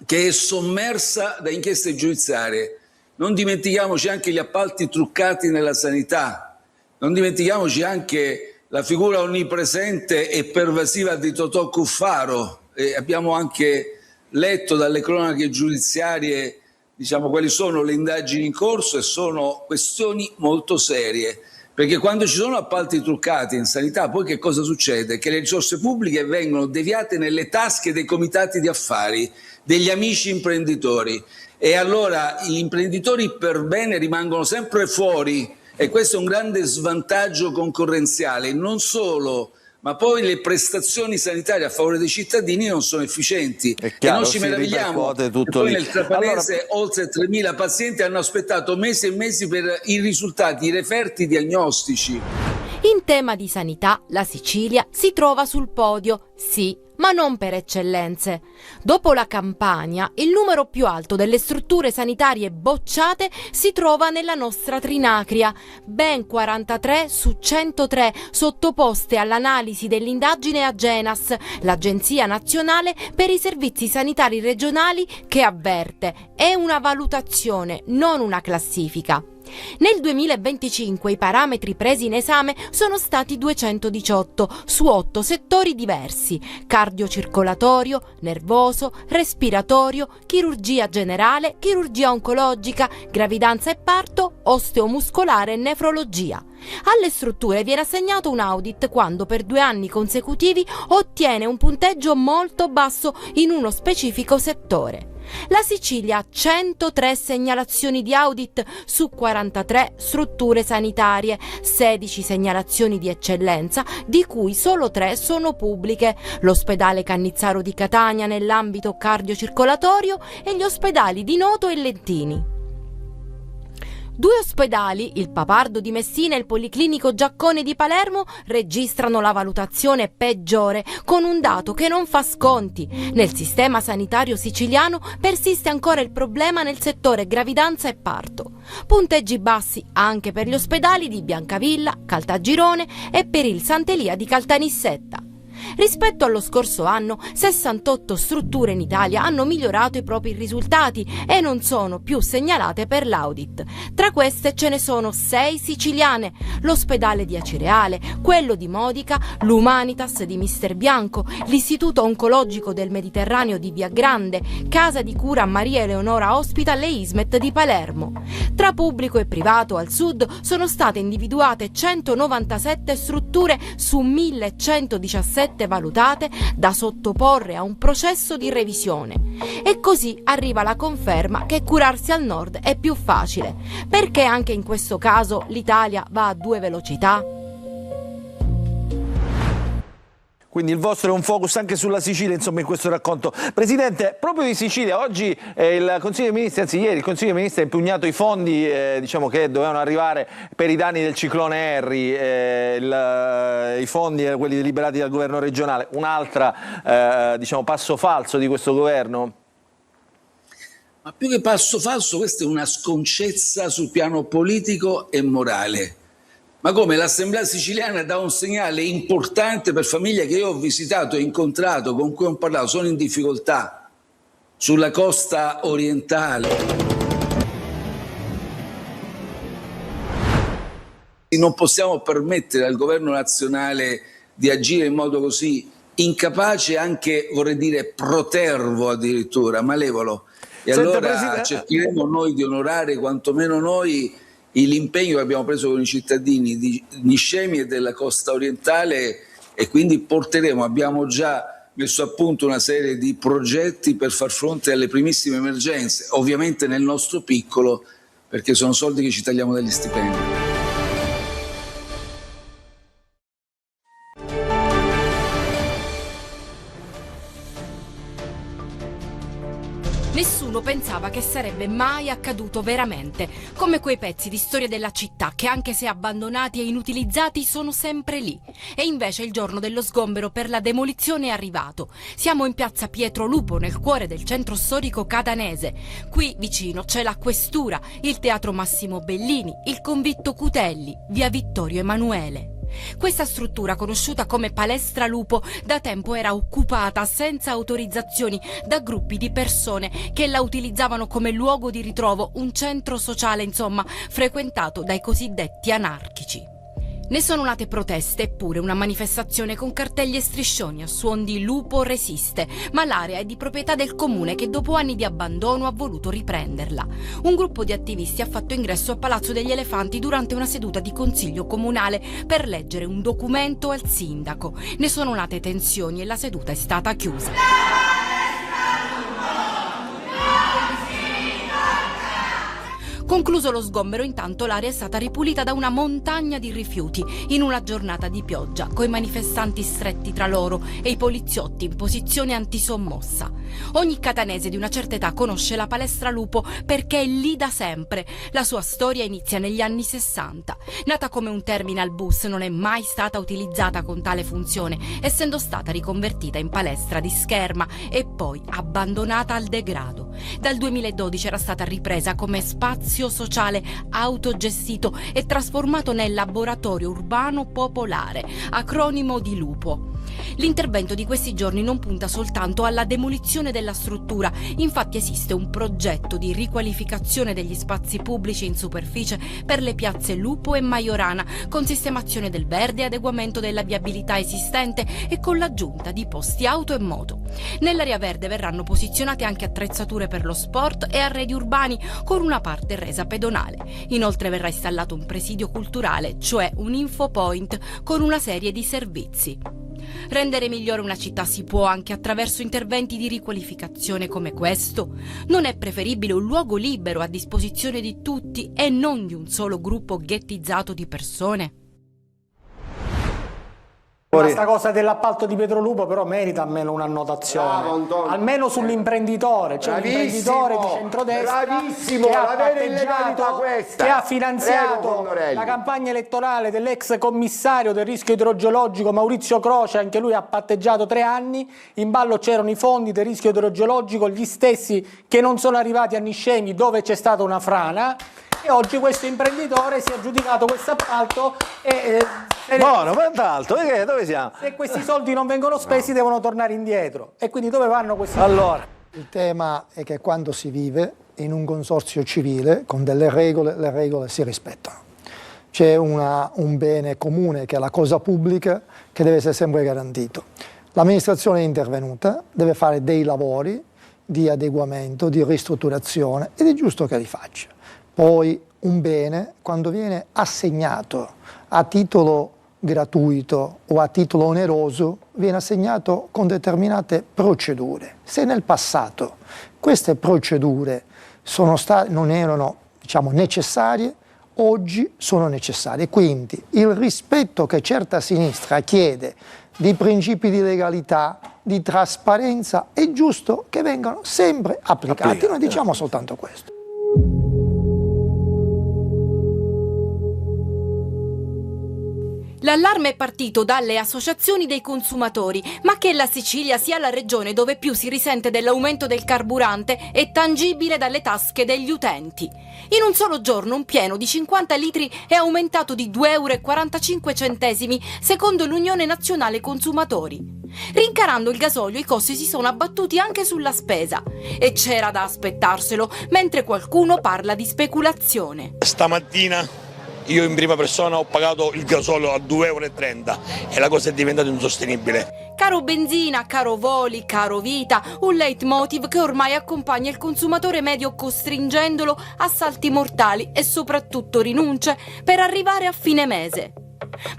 che è sommersa da inchieste giudiziarie. Non dimentichiamoci anche gli appalti truccati nella sanità, non dimentichiamoci anche la figura onnipresente e pervasiva di Totò Cuffaro. Abbiamo anche letto dalle cronache giudiziarie, diciamo, quali sono le indagini in corso, e sono questioni molto serie. Perché quando ci sono appalti truccati in sanità, poi che cosa succede? Che le risorse pubbliche vengono deviate nelle tasche dei comitati di affari, degli amici imprenditori. E allora gli imprenditori per bene rimangono sempre fuori, e questo è un grande svantaggio concorrenziale. Non solo, ma poi le prestazioni sanitarie a favore dei cittadini non sono efficienti.
Chiaro,
e non ci meravigliamo che poi nel Trapanese oltre 3.000 pazienti hanno aspettato mesi e mesi per i risultati, i referti diagnostici.
In tema di sanità, la Sicilia si trova sul podio, sì, ma non per eccellenze. Dopo la Campania, il numero più alto delle strutture sanitarie bocciate si trova nella nostra Trinacria, ben 43 su 103 sottoposte all'analisi dell'indagine Agenas, l'Agenzia Nazionale per i Servizi Sanitari Regionali, che avverte: è una valutazione, non una classifica. Nel 2025 i parametri presi in esame sono stati 218 su 8 settori diversi: cardiocircolatorio, nervoso, respiratorio, chirurgia generale, chirurgia oncologica, gravidanza e parto, osteomuscolare e nefrologia. Alle strutture viene assegnato un audit quando per 2 anni consecutivi ottiene un punteggio molto basso in uno specifico settore. La Sicilia ha 103 segnalazioni di audit su 43 strutture sanitarie, 16 segnalazioni di eccellenza, di cui solo 3 sono pubbliche: l'ospedale Cannizzaro di Catania nell'ambito cardiocircolatorio e gli ospedali di Noto e Lentini. 2 ospedali, il Papardo di Messina e il Policlinico Giaccone di Palermo, registrano la valutazione peggiore, con un dato che non fa sconti. Nel sistema sanitario siciliano persiste ancora il problema nel settore gravidanza e parto. Punteggi bassi anche per gli ospedali di Biancavilla, Caltagirone e per il Sant'Elia di Caltanissetta. Rispetto allo scorso anno, 68 strutture in Italia hanno migliorato i propri risultati e non sono più segnalate per l'audit. Tra queste ce ne sono 6 siciliane: l'ospedale di Acireale, quello di Modica, l'Humanitas di Mister Bianco, l'Istituto Oncologico del Mediterraneo di Via Grande, Casa di Cura Maria Eleonora Hospital e Ismet di Palermo. Tra pubblico e privato al sud sono state individuate 197 strutture su 1117 valutate da sottoporre a un processo di revisione. E così arriva la conferma che curarsi al nord è più facile, perché anche in questo caso l'Italia va a 2 velocità.
Quindi il vostro è un focus anche sulla Sicilia, insomma, in questo racconto. Presidente, proprio di Sicilia, oggi il Consiglio dei Ministri, anzi ieri il Consiglio dei Ministri ha impugnato i fondi diciamo, che dovevano arrivare per i danni del ciclone Harry, i fondi quelli deliberati dal governo regionale. Un'altra diciamo, passo falso di questo governo?
Ma più che passo falso, questa è una sconcezza sul piano politico e morale. Ma come l'Assemblea siciliana dà un segnale importante per famiglie che io ho visitato e incontrato, con cui ho parlato, sono in difficoltà sulla costa orientale. Non possiamo permettere al governo nazionale di agire in modo così incapace, anche vorrei dire protervo addirittura, malevolo. E allora cercheremo noi di onorare quantomeno noi l'impegno che abbiamo preso con i cittadini di Niscemi e della costa orientale, e quindi abbiamo già messo a punto una serie di progetti per far fronte alle primissime emergenze, ovviamente nel nostro piccolo, perché sono soldi che ci tagliamo dagli stipendi.
Nessuno pensava che sarebbe mai accaduto veramente, come quei pezzi di storia della città che, anche se abbandonati e inutilizzati, sono sempre lì. E invece il giorno dello sgombero per la demolizione è arrivato. Siamo in piazza Pietro Lupo, nel cuore del centro storico catanese. Qui vicino c'è la Questura, il Teatro Massimo Bellini, il Convitto Cutelli, via Vittorio Emanuele. Questa struttura, conosciuta come Palestra Lupo, da tempo era occupata senza autorizzazioni da gruppi di persone che la utilizzavano come luogo di ritrovo, un centro sociale, insomma, frequentato dai cosiddetti anarchici. Ne sono nate proteste, eppure una manifestazione con cartelli e striscioni a suon di Lupo resiste, ma l'area è di proprietà del comune che dopo anni di abbandono ha voluto riprenderla. Un gruppo di attivisti ha fatto ingresso a Palazzo degli Elefanti durante una seduta di consiglio comunale per leggere un documento al sindaco. Ne sono nate tensioni e la seduta è stata chiusa. Concluso lo sgombero, intanto l'area è stata ripulita da una montagna di rifiuti in una giornata di pioggia, coi manifestanti stretti tra loro e i poliziotti in posizione antisommossa. Ogni catanese di una certa età conosce la Palestra Lupo perché è lì da sempre. La sua storia inizia negli anni 60. Nata come un terminal bus, non è mai stata utilizzata con tale funzione, essendo stata riconvertita in palestra di scherma e poi abbandonata al degrado. Dal 2012 era stata ripresa come spazio sociale autogestito e trasformato nel Laboratorio Urbano Popolare, acronimo di Lupo. L'intervento di questi giorni non punta soltanto alla demolizione della struttura, infatti esiste un progetto di riqualificazione degli spazi pubblici in superficie per le piazze Lupo e Majorana, con sistemazione del verde e adeguamento della viabilità esistente e con l'aggiunta di posti auto e moto. Nell'area verde verranno posizionate anche attrezzature per lo sport e arredi urbani, con una parte resa pedonale. Inoltre verrà installato un presidio culturale, cioè un infopoint con una serie di servizi. Rendere migliore una città si può anche attraverso interventi di riqualificazione come questo. Non è preferibile un luogo libero a disposizione di tutti e non di un solo gruppo ghettizzato di persone?
Questa cosa dell'appalto di Pietrolupo però merita almeno un'annotazione, almeno sull'imprenditore, cioè l'imprenditore di centrodestra che ha finanziato la campagna elettorale dell'ex commissario del rischio idrogeologico Maurizio Croce, anche lui ha patteggiato 3 anni, in ballo c'erano i fondi del rischio idrogeologico, gli stessi che non sono arrivati a Niscemi dove c'è stata una frana, e oggi questo imprenditore si è aggiudicato questo appalto
buono, quant'altro? Dove siamo?
Se questi soldi non vengono spesi devono tornare indietro, e quindi dove vanno questi
allora
soldi?
Il tema è che quando si vive in un consorzio civile con delle regole, le regole si rispettano. C'è un bene comune che è la cosa pubblica che deve essere sempre garantito. L'amministrazione è intervenuta, deve fare dei lavori di adeguamento, di ristrutturazione, ed è giusto che li faccia. Poi un bene, quando viene assegnato a titolo gratuito o a titolo oneroso, viene assegnato con determinate procedure. Se nel passato queste procedure non erano, necessarie, oggi sono necessarie. Quindi il rispetto che certa sinistra chiede di principi di legalità, di trasparenza, è giusto che vengano sempre applicati. Noi diciamo soltanto questo.
L'allarme è partito dalle associazioni dei consumatori, ma che la Sicilia sia la regione dove più si risente dell'aumento del carburante è tangibile dalle tasche degli utenti. In un solo giorno un pieno di 50 litri è aumentato di 2,45 euro secondo l'Unione Nazionale Consumatori. Rincarando il gasolio, i costi si sono abbattuti anche sulla spesa, e c'era da aspettarselo, mentre qualcuno parla di speculazione.
Stamattina io in prima persona ho pagato il gasolio a 2,30 euro e la cosa è diventata insostenibile.
Caro benzina, caro voli, caro vita, un leitmotiv che ormai accompagna il consumatore medio, costringendolo a salti mortali e soprattutto rinunce per arrivare a fine mese.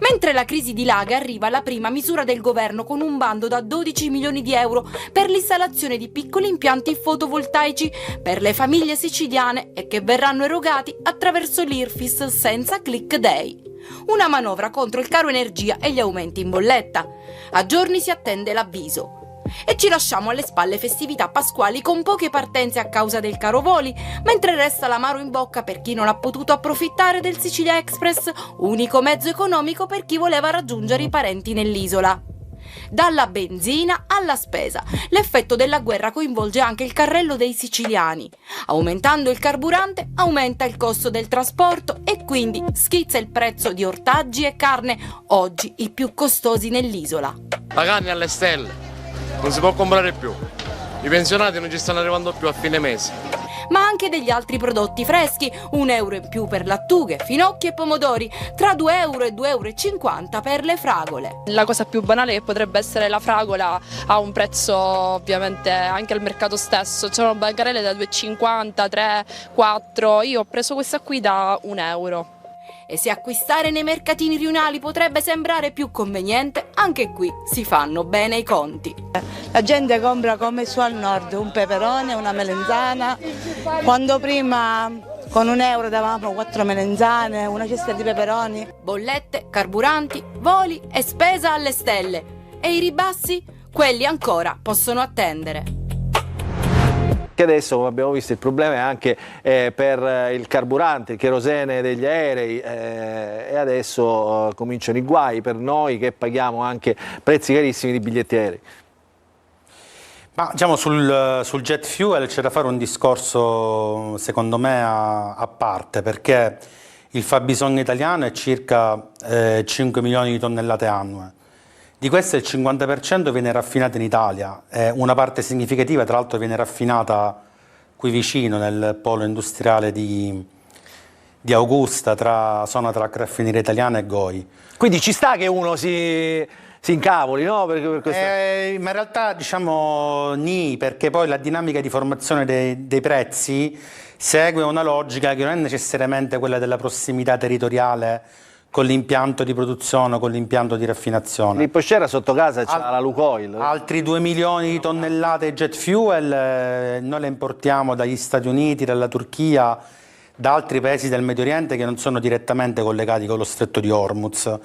Mentre la crisi dilaga, arriva la prima misura del governo con un bando da 12 milioni di euro per l'installazione di piccoli impianti fotovoltaici per le famiglie siciliane e che verranno erogati attraverso l'IRFIS senza click day. Una manovra contro il caro energia e gli aumenti in bolletta. A giorni si attende l'avviso. E ci lasciamo alle spalle festività pasquali con poche partenze a causa del caro voli, mentre resta l'amaro in bocca per chi non ha potuto approfittare del Sicilia Express, unico mezzo economico per chi voleva raggiungere i parenti nell'isola. Dalla benzina alla spesa, l'effetto della guerra coinvolge anche il carrello dei siciliani. Aumentando il carburante, aumenta il costo del trasporto e quindi schizza il prezzo di ortaggi e carne, oggi i più costosi nell'isola.
La carne alle stelle. Non si può comprare più. I pensionati non ci stanno arrivando più a fine mese.
Ma anche degli altri prodotti freschi, 1 euro in più per lattughe, finocchi e pomodori, tra 2 euro e 2,50 euro per le fragole.
La cosa più banale che potrebbe essere la fragola ha un prezzo ovviamente anche al mercato stesso, c'è una bancarelle da 2,50, 3, 4, io ho preso questa qui da 1 euro.
E se acquistare nei mercatini riunali potrebbe sembrare più conveniente, anche qui si fanno bene i conti.
La gente compra come su al nord, un peperone, una melenzana, quando prima con 1 euro davamo 4 melenzane, una cesta di peperoni.
Bollette, carburanti, voli e spesa alle stelle. E i ribassi? Quelli ancora possono attendere.
Che adesso, come abbiamo visto, il problema è anche per il carburante, il cherosene degli aerei, e adesso cominciano i guai per noi che paghiamo anche prezzi carissimi di biglietti aerei.
Ma diciamo sul jet fuel c'è da fare un discorso secondo me a parte, perché il fabbisogno italiano è circa 5 milioni di tonnellate annue Di questo il 50% viene raffinato in Italia, una parte significativa tra l'altro viene raffinata qui vicino nel polo industriale di Augusta, zona tra Raffineria Italiana e Goi.
Quindi ci sta che uno si incavoli, no? Per questo...
Ma in realtà diciamo perché poi la dinamica di formazione dei prezzi segue una logica che non è necessariamente quella della prossimità territoriale con l'impianto di produzione o con l'impianto di raffinazione.
Lì Poscera sotto casa c'è la Lukoil.
Altri 2 milioni di tonnellate jet fuel noi le importiamo dagli Stati Uniti, dalla Turchia, da altri paesi del Medio Oriente che non sono direttamente collegati con lo stretto di Hormuz.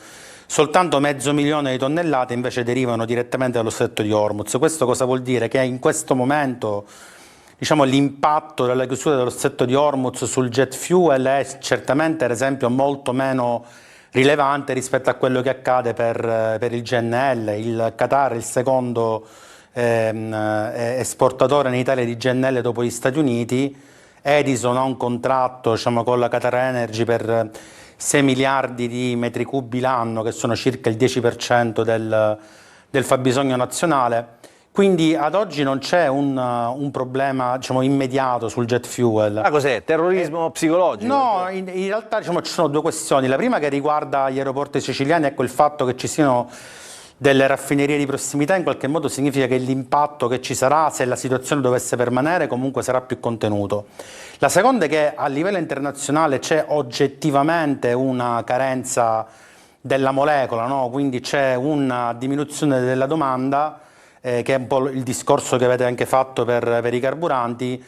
Soltanto 500.000 di tonnellate invece derivano direttamente dallo stretto di Hormuz. Questo cosa vuol dire? Che in questo momento diciamo, l'impatto della chiusura dello stretto di Hormuz sul jet fuel è certamente, ad esempio, molto meno rilevante rispetto a quello che accade per il GNL. Il Qatar è il secondo esportatore in Italia di GNL dopo gli Stati Uniti. Edison ha un contratto con la Qatar Energy per 6 miliardi di metri cubi l'anno, che sono circa il 10% del fabbisogno nazionale. Quindi ad oggi non c'è un problema immediato sul jet fuel.
Cos'è? Terrorismo psicologico?
No, in realtà ci sono due questioni. La prima che riguarda gli aeroporti siciliani è il fatto che ci siano delle raffinerie di prossimità, in qualche modo significa che l'impatto che ci sarà, se la situazione dovesse permanere, comunque sarà più contenuto. La seconda è che a livello internazionale c'è oggettivamente una carenza della molecola, no? Quindi c'è una diminuzione della domanda, che è un po' il discorso che avete anche fatto per i carburanti,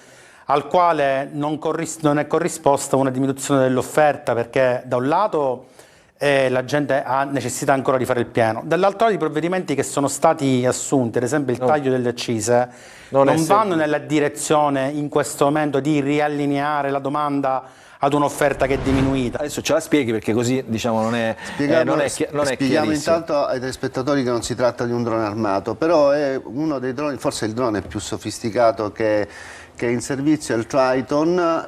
al quale non è corrisposta una diminuzione dell'offerta, perché da un lato la gente ha necessità ancora di fare il pieno, dall'altro lato i provvedimenti che sono stati assunti, ad esempio il taglio delle accise, non vanno nella direzione in questo momento di riallineare la domanda ad un'offerta che è diminuita.
Adesso ce la spieghi, perché così non è
Spieghiamo intanto ai telespettatori che non si tratta di un drone armato, però è uno dei droni, forse il drone più sofisticato che è in servizio, è il Triton.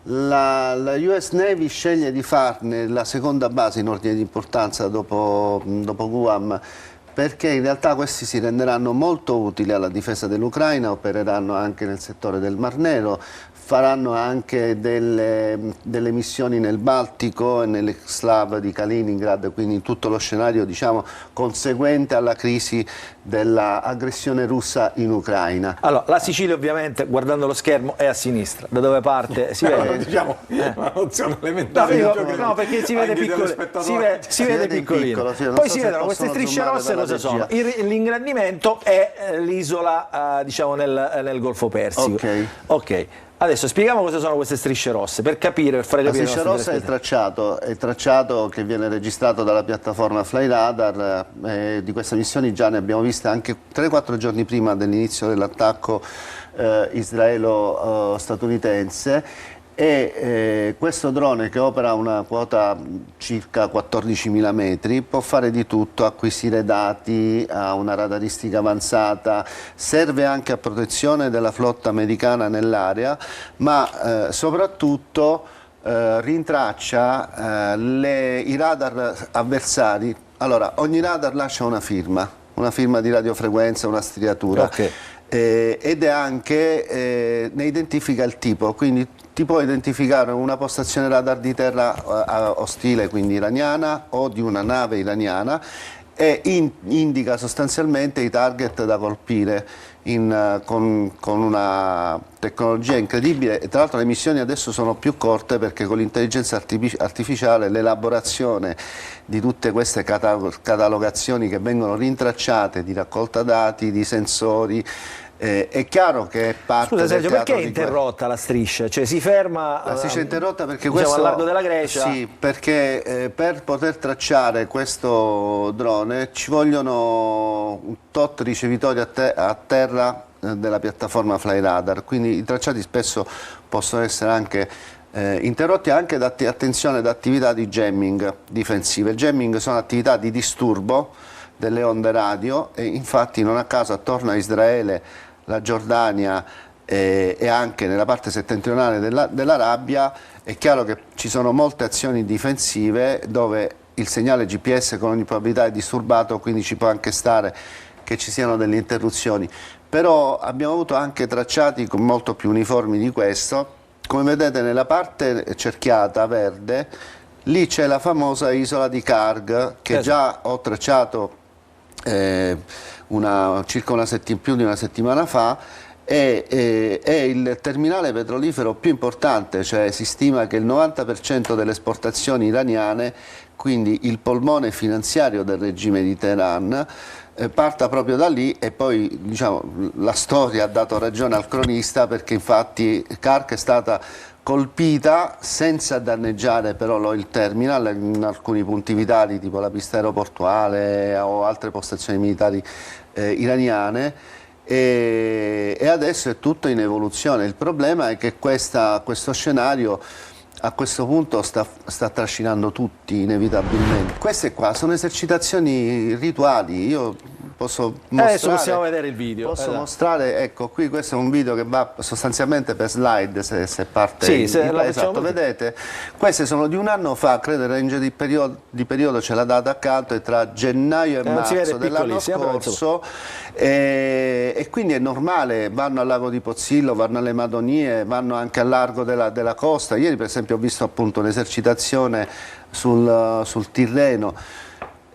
La US Navy sceglie di farne la seconda base in ordine di importanza dopo Guam, perché in realtà questi si renderanno molto utili alla difesa dell'Ucraina, opereranno anche nel settore del Mar Nero, faranno anche delle missioni nel Baltico e nell'Exclave di Kaliningrad, quindi in tutto lo scenario conseguente alla crisi dell'aggressione russa in Ucraina.
Allora, la Sicilia ovviamente, guardando lo schermo, è a sinistra, da dove parte si vede.
Una nozione elementare.
No, perché si vede piccolino. Poi si vedono queste strisce rosse, cosa sono? L'ingrandimento è l'isola, nel Golfo Persico. Ok. Adesso spieghiamo cosa sono queste strisce rosse, per capire, per fare capire.
La striscia rossa è il tracciato che viene registrato dalla piattaforma Flyradar. Di queste missioni già ne abbiamo viste anche 3-4 giorni prima dell'inizio dell'attacco israelo-statunitense. E questo drone, che opera a una quota circa 14.000 metri, può fare di tutto: acquisire dati, ha una radaristica avanzata, serve anche a protezione della flotta americana nell'area, ma soprattutto rintraccia i radar avversari. Allora, ogni radar lascia una firma di radiofrequenza, una striatura, ed è anche ne identifica il tipo, quindi ti può identificare una postazione radar di terra ostile, quindi iraniana, o di una nave iraniana, e indica sostanzialmente i target da colpire con una tecnologia incredibile. E tra l'altro le missioni adesso sono più corte, perché con l'intelligenza artificiale l'elaborazione di tutte queste catalogazioni che vengono rintracciate, di raccolta dati, di sensori, è chiaro che è parte del teatro.
Perché è interrotta la striscia? Cioè si ferma?
La striscia è interrotta perché questo,
al largo della Grecia?
Sì, perché per poter tracciare questo drone ci vogliono un tot ricevitori a terra della piattaforma Flyradar, quindi i tracciati spesso possono essere anche interrotti, anche attenzione ad attività di jamming difensive. Il jamming sono attività di disturbo delle onde radio, e infatti non a caso attorno a Israele, la Giordania e anche nella parte settentrionale dell'Arabia è chiaro che ci sono molte azioni difensive dove il segnale GPS con ogni probabilità è disturbato, quindi ci può anche stare che ci siano delle interruzioni. Però abbiamo avuto anche tracciati molto più uniformi di questo. Come vedete nella parte cerchiata verde, lì c'è la famosa isola di Karg, che già ho tracciato circa più di una settimana fa. È il terminale petrolifero più importante, cioè si stima che il 90% delle esportazioni iraniane, quindi il polmone finanziario del regime di Teheran, parta proprio da lì. E poi la storia ha dato ragione al cronista, perché infatti Karg è stata colpita senza danneggiare però il terminal in alcuni punti vitali, tipo la pista aeroportuale o altre postazioni militari iraniane. E adesso è tutto in evoluzione. Il problema è che questo scenario a questo punto sta trascinando tutti inevitabilmente. Queste qua sono esercitazioni rituali. Io posso mostrare,
adesso possiamo vedere il video.
Posso mostrare, ecco qui, questo è un video che va sostanzialmente per slide, se parte esatto, vedete, queste sono di un anno fa, credo il range di periodo c'è la data accanto, è tra gennaio e marzo dell'anno scorso. E quindi è normale, vanno al lago di Pozzillo, vanno alle Madonie, vanno anche al largo della costa. Ieri per esempio ho visto appunto un'esercitazione sul Tirreno,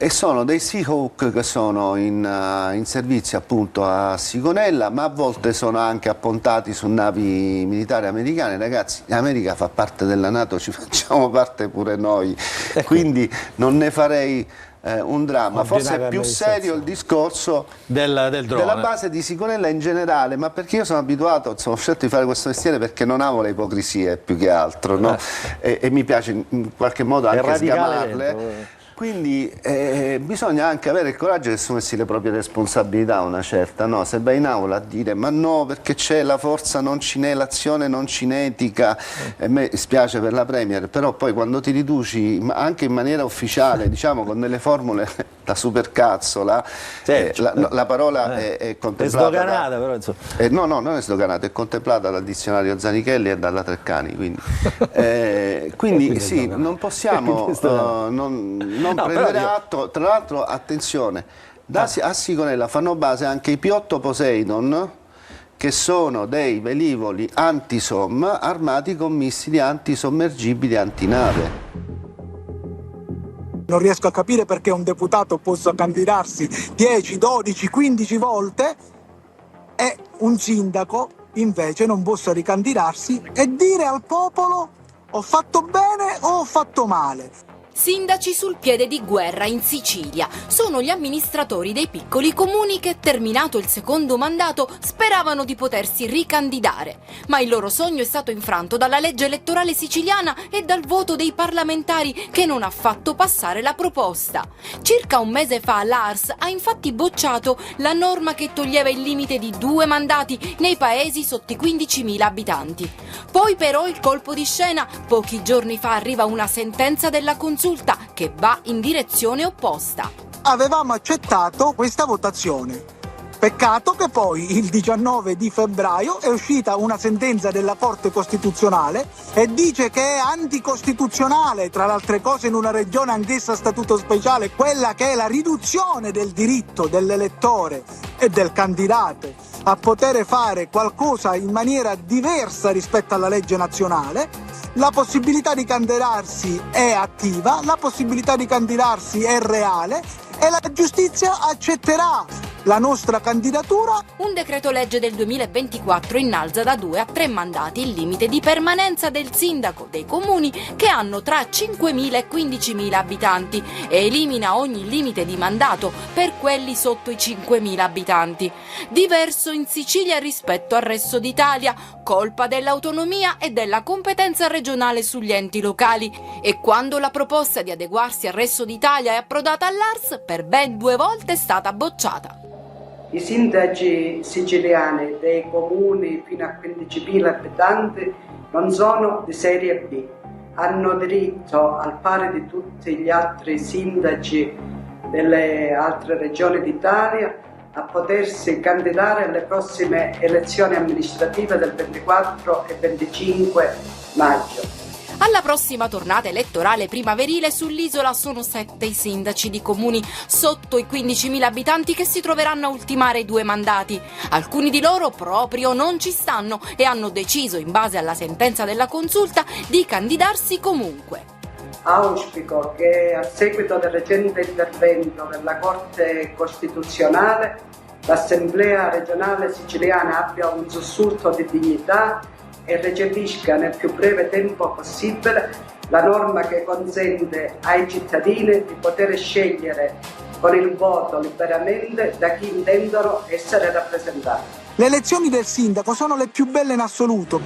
e sono dei Seahawk che sono in servizio appunto a Sigonella, ma a volte sono anche appontati su navi militari americane. Ragazzi, l'America fa parte della NATO, ci facciamo parte pure noi, quindi non ne farei un dramma. Forse è più serio il discorso della base di Sigonella in generale, ma perché io sono abituato, ho scelto di fare questo mestiere perché non amo le ipocrisie più che altro, no? E mi piace in qualche modo anche sgamarle. Quindi bisogna anche avere il coraggio di assumersi le proprie responsabilità, una certa, no? Se vai in aula a dire ma no, perché c'è la forza non cinetica, l'azione non cinetica, a me spiace per la Premier, però poi quando ti riduci anche in maniera ufficiale, diciamo con delle formule da supercazzola, la parola è contemplata. È
sdoganata però insomma.
No, non è sdoganata, è contemplata dal dizionario Zanichelli e dalla Treccani, quindi sì, non possiamo non prendere atto. Tra l'altro, attenzione, a Sigonella fanno base anche i P8 Poseidon, che sono dei velivoli anti-SOM armati con missili antisommergibili antinave.
Non riesco a capire perché un deputato possa candidarsi 10, 12, 15 volte e un sindaco invece non possa ricandidarsi e dire al popolo ho fatto bene o ho fatto male.
Sindaci sul piede di guerra in Sicilia. Sono gli amministratori dei piccoli comuni che, terminato il secondo mandato, speravano di potersi ricandidare. Ma il loro sogno è stato infranto dalla legge elettorale siciliana e dal voto dei parlamentari che non ha fatto passare la proposta. Circa un mese fa l'ARS ha infatti bocciato la norma che toglieva il limite di 2 mandati nei paesi sotto i 15.000 abitanti. Poi però il colpo di scena. Pochi giorni fa arriva una sentenza della Consulta che va in direzione opposta.
Avevamo accettato questa votazione. Peccato che poi il 19 di febbraio è uscita una sentenza della Corte Costituzionale e dice che è anticostituzionale, tra le altre cose in una regione anch'essa a statuto speciale, quella che è la riduzione del diritto dell'elettore e del candidato a poter fare qualcosa in maniera diversa rispetto alla legge nazionale. La possibilità di candidarsi è attiva, la possibilità di candidarsi è reale e la giustizia accetterà la nostra candidatura.
Un decreto legge del 2024 innalza da 2 a 3 mandati il limite di permanenza del sindaco dei comuni che hanno tra 5.000 e 15.000 abitanti e elimina ogni limite di mandato per quelli sotto i 5.000 abitanti. Diverso in Sicilia rispetto al resto d'Italia, colpa dell'autonomia e della competenza regionale sugli enti locali. E quando la proposta di adeguarsi al resto d'Italia è approdata all'ARS, per ben 2 volte è stata bocciata.
I sindaci siciliani dei comuni fino a 15.000 abitanti non sono di serie B. Hanno diritto, al pari di tutti gli altri sindaci delle altre regioni d'Italia, a potersi candidare alle prossime elezioni amministrative del 24 e 25 maggio.
Alla prossima tornata elettorale primaverile sull'isola sono 7 i sindaci di comuni sotto i 15.000 abitanti che si troveranno a ultimare i 2 mandati. Alcuni di loro proprio non ci stanno e hanno deciso, in base alla sentenza della consulta, di candidarsi comunque.
Auspico che a seguito del recente intervento della Corte Costituzionale l'Assemblea regionale siciliana abbia un sussulto di dignità e recepisca nel più breve tempo possibile la norma che consente ai cittadini di poter scegliere con il voto liberamente da chi intendono essere rappresentati.
Le elezioni del sindaco sono le più belle in assoluto.